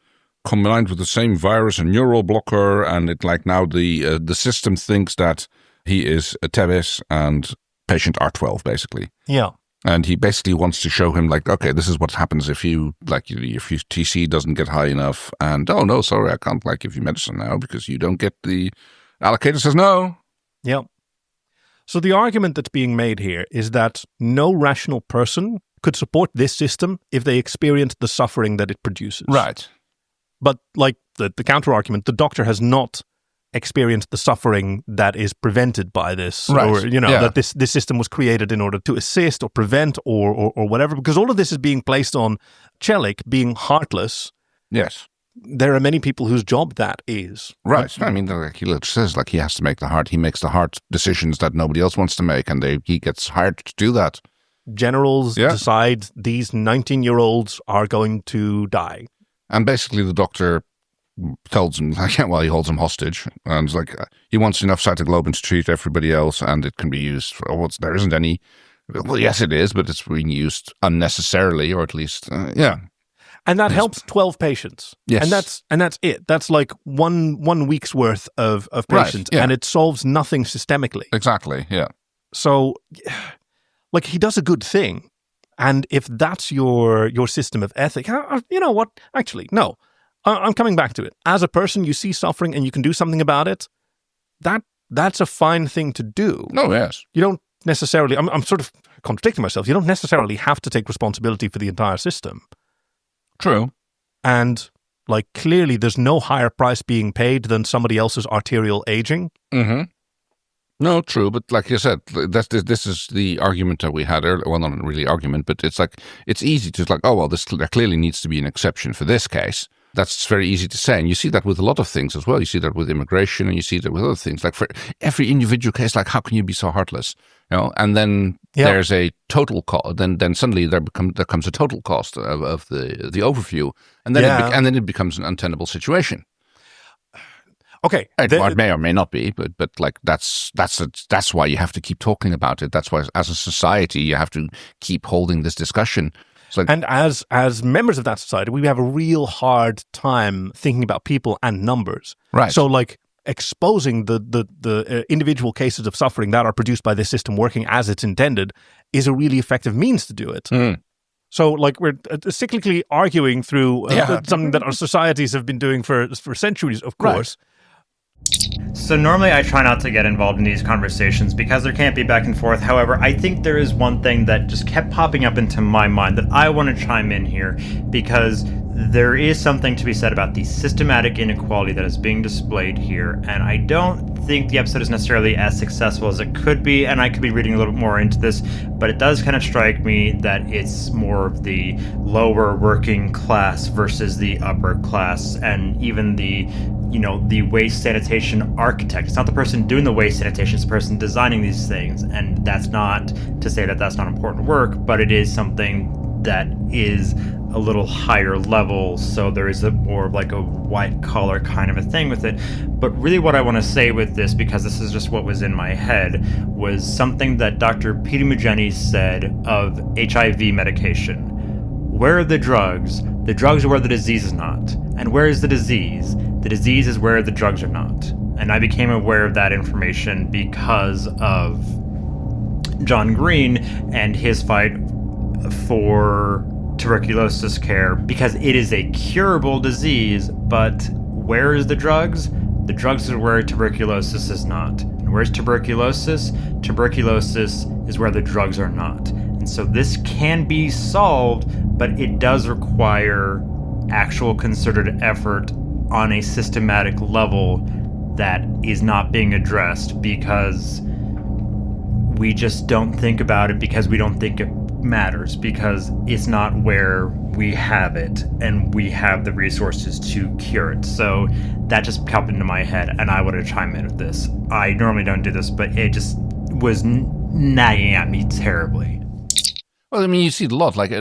combined with the same virus and neural blocker, and now the system thinks that he is a Tebes and patient R12, basically. Yeah. And he basically wants to show him, okay, this is what happens if your TC doesn't get high enough, and, oh, no, sorry, I can't, give you medicine now because you don't get the... Allocator says no. Yep. So the argument that's being made here is that no rational person could support this system if they experienced the suffering that it produces. Right. But the counter-argument, the doctor has not experienced the suffering that is prevented by this. Right. Or, that this system was created in order to assist or prevent or whatever. Because all of this is being placed on Chelik being heartless. Yes. There are many people whose job that is. Right. I mean, he says he has to make he makes the hard decisions that nobody else wants to make, and he gets hired to do that. Generals decide these 19-year-olds are going to die. And basically the doctor tells him, he holds him hostage. And he wants enough cytoglobin to treat everybody else, and it can be used for, there isn't any. Well, yes, it is, but it's being used unnecessarily, or at least, And that helps 12 patients. Yes. And that's it. That's one week's worth of patients. Right, and it solves nothing systemically. Exactly, yeah. So, he does a good thing. And if that's your system of ethic, you know what? Actually, no. I'm coming back to it. As a person, you see suffering and you can do something about it. That's a fine thing to do. Oh, yes. You don't necessarily... I'm sort of contradicting myself. You don't necessarily have to take responsibility for the entire system. True. And Like, clearly there's no higher price being paid than somebody else's arterial aging. Mm-hmm. No, true, but like you said, this is the argument that we had earlier. Well, not really argument, but it's like, it's easy to like, oh, well, there clearly needs to be an exception for this case. That's very easy to say. And you see that with a lot of things as well. You see that with immigration, and you see that with other things. Like for every individual case, like, how can you be so heartless? And then there's a total cost. Then suddenly there comes a total cost of the overview, and then it becomes an untenable situation. Okay, it may or may not be, but like that's why you have to keep talking about it. That's why, as a society, you have to keep holding this discussion. Like, and as members of that society, we have a real hard time thinking about people and numbers. Right. So, like, exposing the individual cases of suffering that are produced by this system working as it's intended is a really effective means to do it. So, like, we're cyclically arguing through something that our societies have been doing for centuries, of course. Right. So normally I try not to get involved in these conversations because there can't be back and forth. However, I think there is one thing that just kept popping up into my mind that I want to chime in here, because there is something to be said about the systematic inequality that is being displayed here, and I don't think the episode is necessarily as successful as it could be, and I could be reading a little bit more into this, but it does kind of strike me that it's more of the lower working class versus the upper class, and even the waste sanitation architect. It's not the person doing the waste sanitation, it's the person designing these things. And that's not to say that that's not important work, but it is something that is a little higher level. So there is more of like a white collar kind of a thing with it. But really what I want to say with this, because this is just what was in my head, was something that Dr. Peter Mugeni said of HIV medication. Where are the drugs? The drugs are where the disease is not. And where is the disease? The disease is where the drugs are not. And I became aware of that information because of John Green and his fight for tuberculosis care, because it is a curable disease, but where is the drugs? The drugs are where tuberculosis is not. And where's tuberculosis? Tuberculosis is where the drugs are not. And so this can be solved, but it does require actual concerted effort on a systematic level that is not being addressed because we just don't think about it, because we don't think it matters, because it's not where we have it and we have the resources to cure it. So that just popped into my head, and I want to chime in with this. I normally don't do this, but it just was nagging at me terribly. Well, I mean, you see a lot, like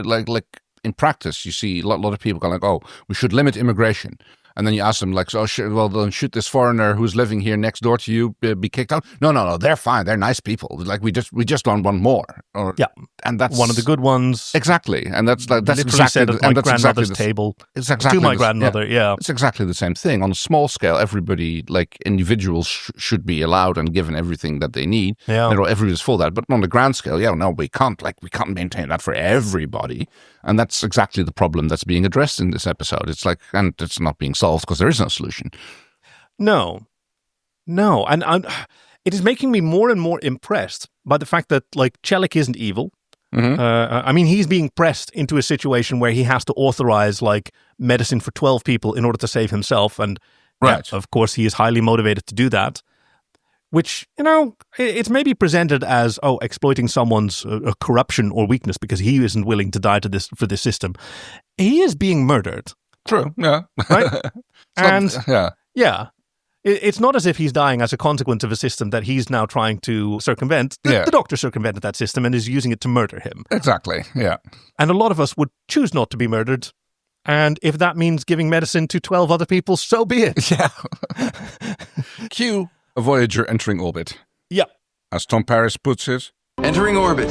in practice, you see a lot of people going like, oh, we should limit immigration. And then you ask them, like, so, well, then should this foreigner who's living here next door to you be kicked out? No, they're fine. They're nice people. Like, we just don't want more. And that's one of the good ones. Exactly. And that's exactly said at my grandmother's table. It's exactly to my grandmother. Yeah, it's exactly the same thing. On a small scale, everybody, like individuals, should be allowed and given everything that they need. Yeah, everybody's for that. But on the grand scale, we can't maintain that for everybody. And that's exactly the problem that's being addressed in this episode. It's like, and it's not being solved because there is no solution. No. And it is making me more and more impressed by the fact that, like, Chelik isn't evil. Mm-hmm. I mean, he's being pressed into a situation where he has to authorize, like, medicine for 12 people in order to save himself. And, of course, he is highly motivated to do that. Which, it's maybe presented as, exploiting someone's corruption or weakness because he isn't willing to die for this system. He is being murdered. True, yeah. Right? It's not as if he's dying as a consequence of a system that he's now trying to circumvent. The doctor circumvented that system and is using it to murder him. Exactly, yeah. And a lot of us would choose not to be murdered. And if that means giving medicine to 12 other people, so be it. Yeah. Cue a Voyager entering orbit. Yeah. As Tom Paris puts it, entering orbit.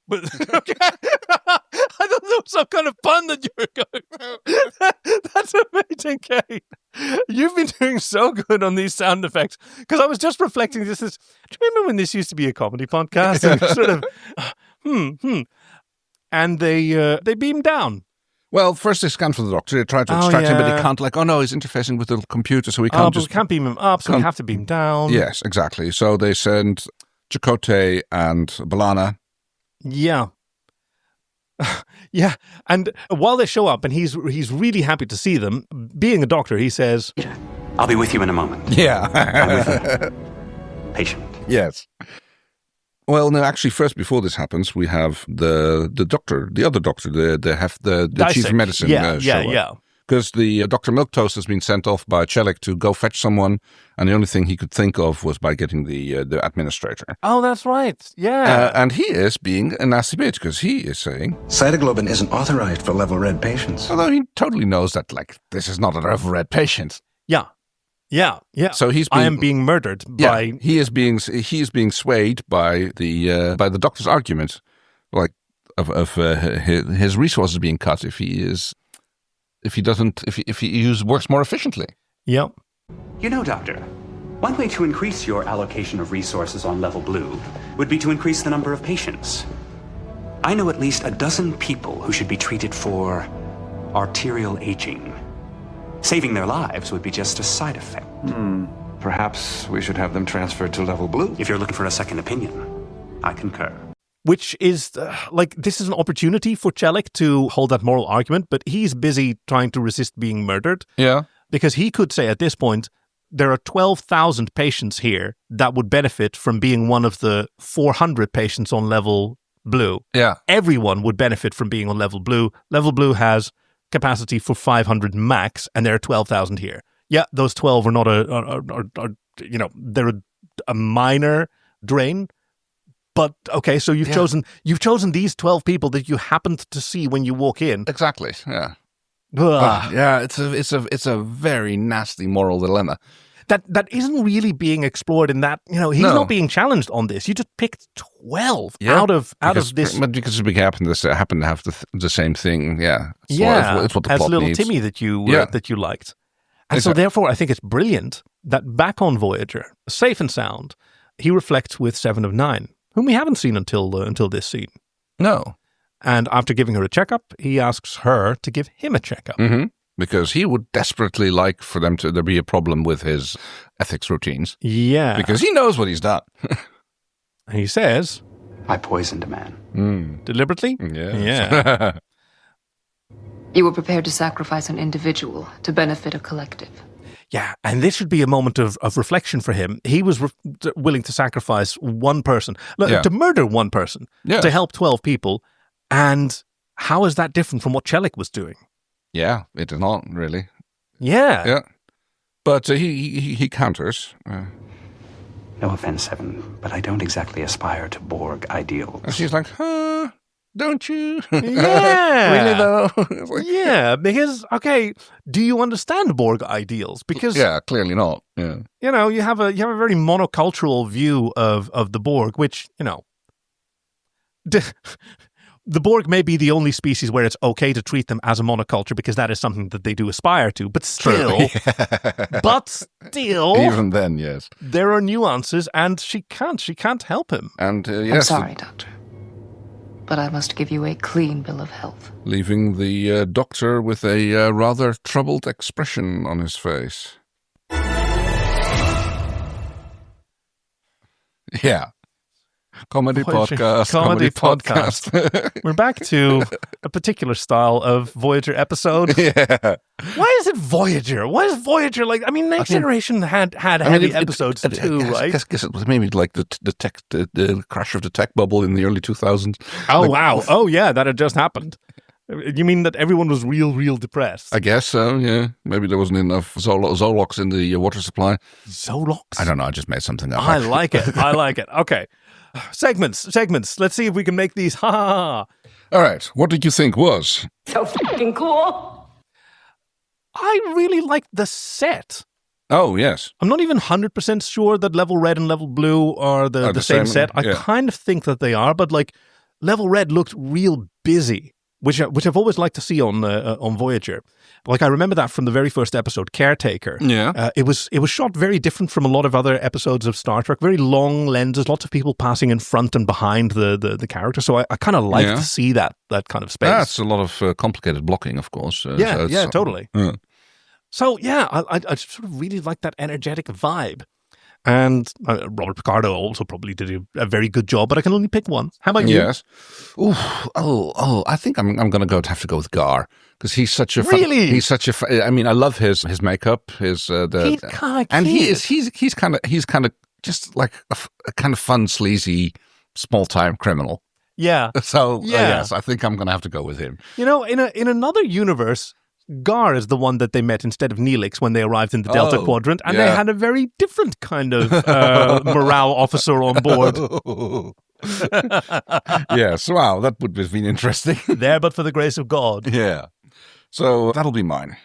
But okay. I thought there was some kind of pun that you were going through. That's amazing, Kate. You've been doing so good on these sound effects, because I was just reflecting this. Do you remember when this used to be a comedy podcast? And sort of, and they beam down. Well, first they scan for the doctor. They try to extract him, but they can't. Like, he's interfacing with the computer, so we can't. But we can't beam him up, so we have to beam down. Yes, exactly. So they send Chakotay and B'Elanna. Yeah. Yeah, and while they show up, and he's really happy to see them, being a doctor, he says, I'll be with you in a moment. Yeah. I'm with you. Patient. Yes. Well, no, actually, first, before this happens, we have the doctor, the other doctor, the chief of medicine. Yeah. Because the Dr. Milquetoast has been sent off by Chelik to go fetch someone, and the only thing he could think of was by getting the administrator. Oh, that's right. Yeah. And he is being a nasty bitch, because he is saying... Cytoglobin isn't authorized for level red patients. Although he totally knows that, like, this is not a level red patient. Yeah. So I am being murdered by... He is being swayed by the doctor's argument, like, of his resources being cut if he works more efficiently. Yep. You know, Doctor, one way to increase your allocation of resources on level blue would be to increase the number of patients. I know at least a dozen people who should be treated for arterial aging. Saving their lives would be just a side effect. Perhaps we should have them transferred to level blue. If you're looking for a second opinion, I concur. Which is, this is an opportunity for Chelik to hold that moral argument, but he's busy trying to resist being murdered. Yeah. Because he could say at this point, there are 12,000 patients here that would benefit from being one of the 400 patients on level blue. Yeah. Everyone would benefit from being on level blue. Level blue has capacity for 500 max, and there are 12,000 here. Yeah, those 12 are not they're a minor drain. But okay, so you've chosen these 12 people that you happened to see when you walk in. Exactly. Yeah. Yeah, it's a very nasty moral dilemma. That isn't really being explored in that, he's not being challenged on this. You just picked 12 out of this. But because we happen to have the same thing, yeah. It's what the as plot little needs. Timmy that you liked. And so therefore I think it's brilliant that back on Voyager, safe and sound, he reflects with 7 of 9, whom we haven't seen until this scene. No. And after giving her a checkup, he asks her to give him a checkup. Mm-hmm. Because he would desperately like for there be a problem with his ethics routines. Yeah. Because he knows what he's done. And he says... I poisoned a man. Deliberately? Yeah. You were prepared to sacrifice an individual to benefit a collective. Yeah, and this should be a moment of reflection for him. He was willing to sacrifice one person, to murder one person, to help 12 people. And how is that different from what Chelik was doing? Yeah, it is not really. Yeah. But he counters. No offense, Seven, but I don't exactly aspire to Borg ideals. And she's like, don't you? Yeah. Really though? Yeah, because, okay, do you understand Borg ideals? Because clearly not. Yeah. You have a very monocultural view of the Borg, which, the Borg may be the only species where it's okay to treat them as a monoculture because that is something that they do aspire to. But still, even then, yes, there are nuances, and she can't help him. And I'm sorry, Doctor, but I must give you a clean bill of health. Leaving the doctor with a rather troubled expression on his face. Yeah. Comedy podcast. We're back to a particular style of Voyager episode. Yeah. Why is it Voyager? Why is Voyager like? I mean, Next Generation had heavy episodes too, right? I guess it was maybe like the crash of the tech bubble in the early 2000s. Oh wow! Oh yeah, that had just happened. You mean that everyone was real depressed? I guess so. Yeah, maybe there wasn't enough Zolox in the water supply. Zolox? I don't know. I just made something up. I like it. Okay. Segments. Let's see if we can make these. Ha ha ha. All right. What did you think was so fucking cool? I really liked the set. Oh, yes. I'm not even 100% sure that Level Red and Level Blue are the same set. I kind of think that they are, but like Level Red looked real busy, which I've always liked to see on Voyager. Like I remember that from the very first episode, Caretaker. Yeah, it was shot very different from a lot of other episodes of Star Trek. Very long lenses, lots of people passing in front and behind the character. So I kind of like to see that kind of space. That's a lot of complicated blocking, of course. Totally. So yeah, I sort of really like that energetic vibe. And Robert Picardo also probably did a very good job, but I can only pick one. How about you? Yes. I think I'm going to have to go with Gar, because he's such a really. He's such a. I mean, I love his makeup. He's kind of and he's kind of just like a kind of fun, sleazy, small time criminal. Yeah. So yes, I think I'm going to have to go with him. You know, in another universe, Gar is the one that they met instead of Neelix when they arrived in the Delta Quadrant, and they had a very different kind of morale officer on board. Yes, wow, that would have been interesting. There, but for the grace of God. Yeah. So that'll be mine.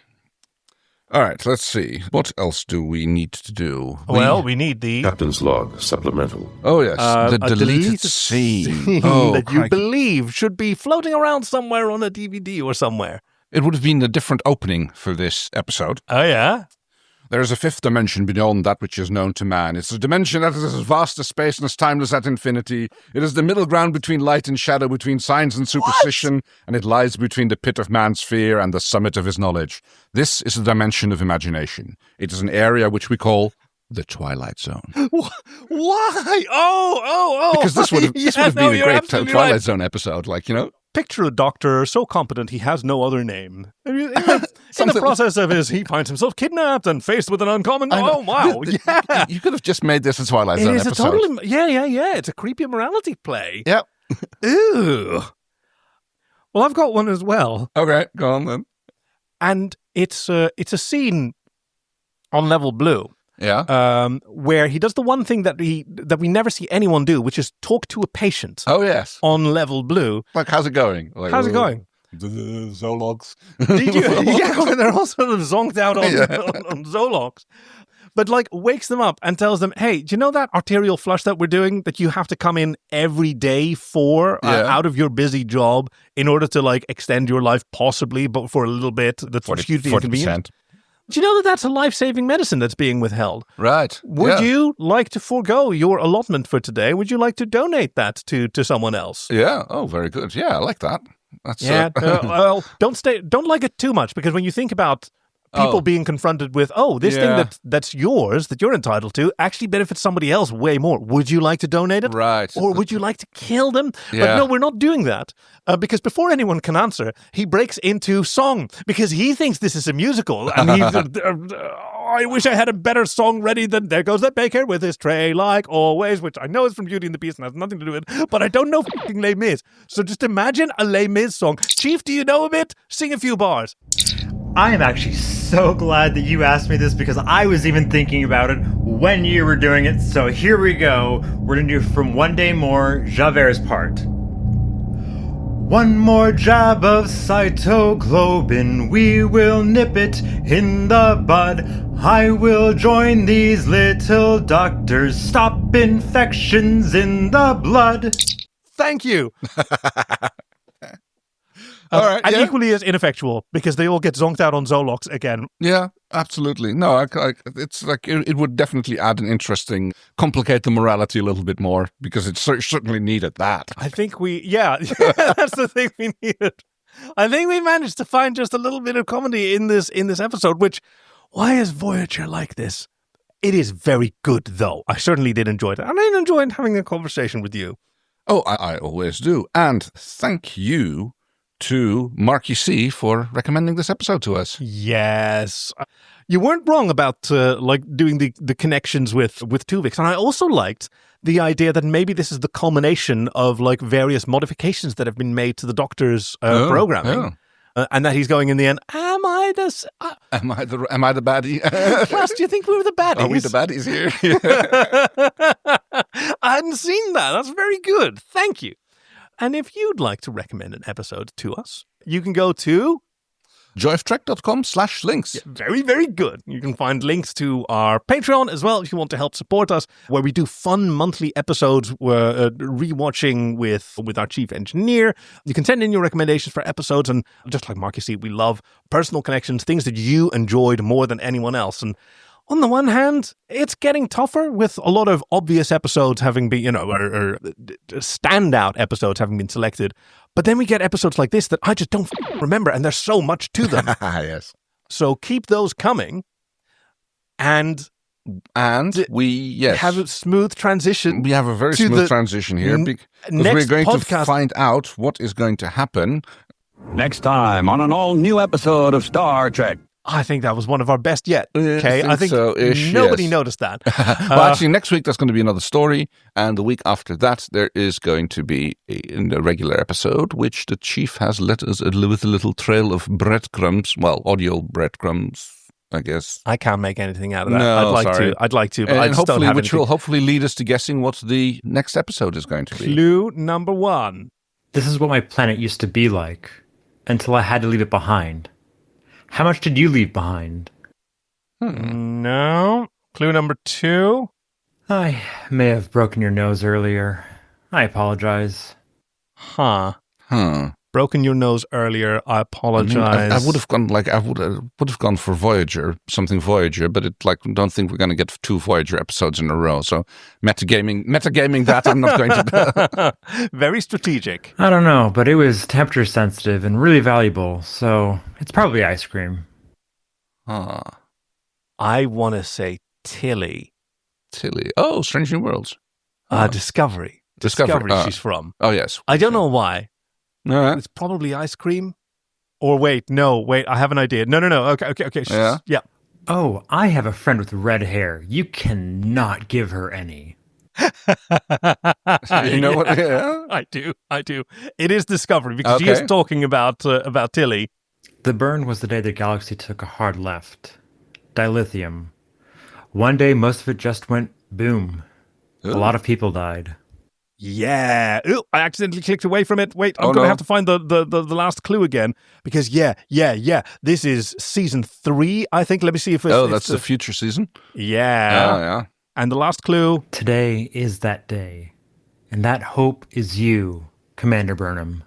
All right, let's see. What else do we need to do? We need the Captain's Log Supplemental. Oh, yes. The deleted scene. That you believe should be floating around somewhere on a DVD or somewhere. It would have been a different opening for this episode. Oh, yeah? There is a fifth dimension beyond that which is known to man. It's a dimension that is as vast as space and as timeless as infinity. It is the middle ground between light and shadow, between science and superstition, and it lies between the pit of man's fear and the summit of his knowledge. This is the dimension of imagination. It is an area which we call the Twilight Zone. Why? Oh! Because this would have been a great Twilight Zone episode, Picture a doctor so competent he has no other name. In the process of he finds himself kidnapped and faced with an uncommon. Oh wow! Yeah, you could have just made this a Twilight Zone episode. Yeah. It's a creepy morality play. Yep. Ew. Well, I've got one as well. Okay, go on then. And it's a scene on Level Blue. Yeah. Where he does the one thing that we never see anyone do, which is talk to a patient. Oh, yes. On Level Blue. Like, how's it going? How's it going? The Zologs. Did you? Yeah, when they're all sort of zonked out on Zologs. But wakes them up and tells them, hey, do you know that arterial flush that we're doing that you have to come in every day for out of your busy job in order to extend your life possibly, but for a little bit that's hugely inconvenient? Do you know that that's a life-saving medicine that's being withheld? Right. Would you like to forego your allotment for today? Would you like to donate that to someone else? Yeah. Oh, very good. Yeah, I like that. That's, well, don't like it too much, because when you think about people being confronted with, this thing that's yours, that you're entitled to, actually benefits somebody else way more. Would you like to donate it? Right. Or would you like to kill them? Yeah. But no, we're not doing that. Because before anyone can answer, he breaks into song, because he thinks this is a musical. And he's, I wish I had a better song ready than There Goes That Baker with his tray like always, which I know is from Beauty and the Beast and has nothing to do with it, but I don't know fucking Les Mis. So just imagine a Les Mis song. Chief, do you know a bit? Sing a few bars. I am actually so glad that you asked me this, because I was even thinking about it when you were doing it. So here we go. We're going to do From One Day More, Javert's part. One more jab of cytoglobin, we will nip it in the bud. I will join these little doctors, stop infections in the blood. Thank you. All right, and equally as ineffectual, because they all get zonked out on Zolox again. Yeah, absolutely. No, it's it would definitely add complicate the morality a little bit more, because it certainly needed that. I think that's the thing we needed. I think we managed to find just a little bit of comedy in this episode, which, why is Voyager like this? It is very good, though. I certainly did enjoy it. And I enjoyed having a conversation with you. Oh, I always do. And thank you to Marky See for recommending this episode to us. Yes. You weren't wrong about doing the connections with Tuvix. And I also liked the idea that maybe this is the culmination of various modifications that have been made to the Doctor's programming. Yeah. And that he's going in the end, am I the baddie? Class, do you think we were the baddies? Are we the baddies here? I hadn't seen that. That's very good. Thank you. And if you'd like to recommend an episode to us, you can go to joyoftrek.com/links. Yeah, very, very good. You can find links to our Patreon as well if you want to help support us, where we do fun monthly episodes, rewatching with our chief engineer. You can send in your recommendations for episodes, and just like Marky See, we love personal connections, things that you enjoyed more than anyone else. And on the one hand, it's getting tougher with a lot of obvious episodes having been, or standout episodes having been selected. But then we get episodes like this that I just don't remember, and there's so much to them. Yes. So keep those coming. And And we have a smooth transition. We have a very smooth transition here because we're going to find out what is going to happen next time on an all-new episode of Star Trek. I think that was one of our best yet. Okay, I think so-ish, nobody yes. noticed that. Well, actually, next week there's going to be another story, and the week after that there is going to be a regular episode, which the chief has let us with a little trail of breadcrumbs. Well, audio breadcrumbs, I guess. I can't make anything out of that. No, I'd like to, but I just hopefully, don't have which anything. will hopefully lead us to guessing what the next episode is going to be. Clue number 1. This is what my planet used to be like, until I had to leave it behind. How much did you leave behind? No. Clue number 2. I may have broken your nose earlier. I apologize. Huh. Broken your nose earlier. I apologize. I would have gone would have gone for Voyager, something Voyager, but don't think we're going to get 2 Voyager episodes in a row. So metagaming that I'm not going to. Very strategic. I don't know, but it was temperature sensitive and really valuable, so it's probably ice cream. I want to say Tilly. Oh, Strange New Worlds. Discovery. Discovery she's from. Oh, yes. I don't know why. Right. It's probably ice cream. Or wait, I have an idea. No. Okay. Yeah. Oh, I have a friend with red hair. You cannot give her any. You know what? Yeah. I do. It is Discovery because she is talking about Tilly. The burn was the day the galaxy took a hard left. Dilithium. One day, most of it just went boom. Ooh. A lot of people died. Yeah. Ooh, I accidentally clicked away from it. Wait, I'm going to have to find the last clue again. Because, yeah. This is season 3, I think. Let me see if it's... Oh, that's the future season? Yeah. Yeah. And the last clue... Today is that day. And that hope is you, Commander Burnham.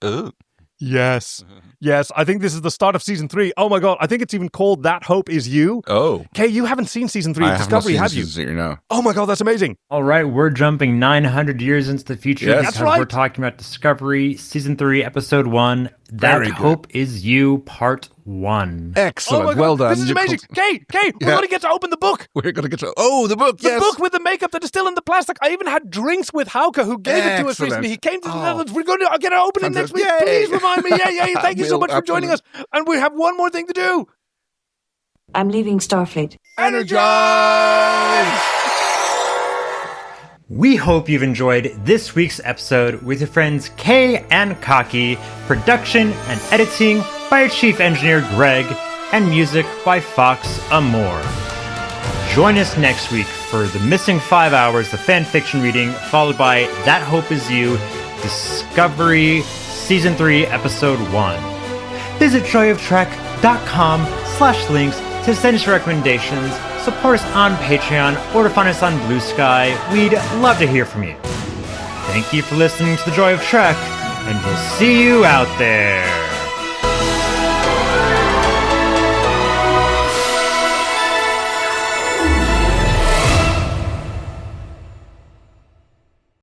Oh. Yes. Yes, I think this is the start of season 3. Oh my God, I think it's even called That Hope Is You. Oh. Kay, you haven't seen season 3 of Discovery, have you? Season 3, no. Oh my God, that's amazing. All right, we're jumping 900 years into the future. Yes. Because That's right. We're talking about Discovery, season 3, episode 1. That Hope Is You, part 1. Excellent. Oh my God, well done. This is amazing. Kay, we're going to get to open the book. We're going to get to... Oh, the book, The book with the makeup that is still in the plastic. I even had drinks with Hauke, who gave it to us Excellent. recently. He came to the Netherlands. We're going to get it open next week. Yay. Please remind me. Yeah. Thank you so much for joining us. And we have one more thing to do. I'm leaving Starfleet. Energize! We hope you've enjoyed this week's episode with your friends Kay and Kaki, production and editing by our chief engineer Greg, and music by Fox Amore. Join us next week for The Missing 5 Hours, the fan fiction reading, followed by That Hope Is You, Discovery, Season 3, Episode 1. Visit joyoftrek.com/links to send us your recommendations, support us on Patreon, or to find us on Blue Sky. We'd love to hear from you. Thank you for listening to The Joy of Trek, and we'll see you out there.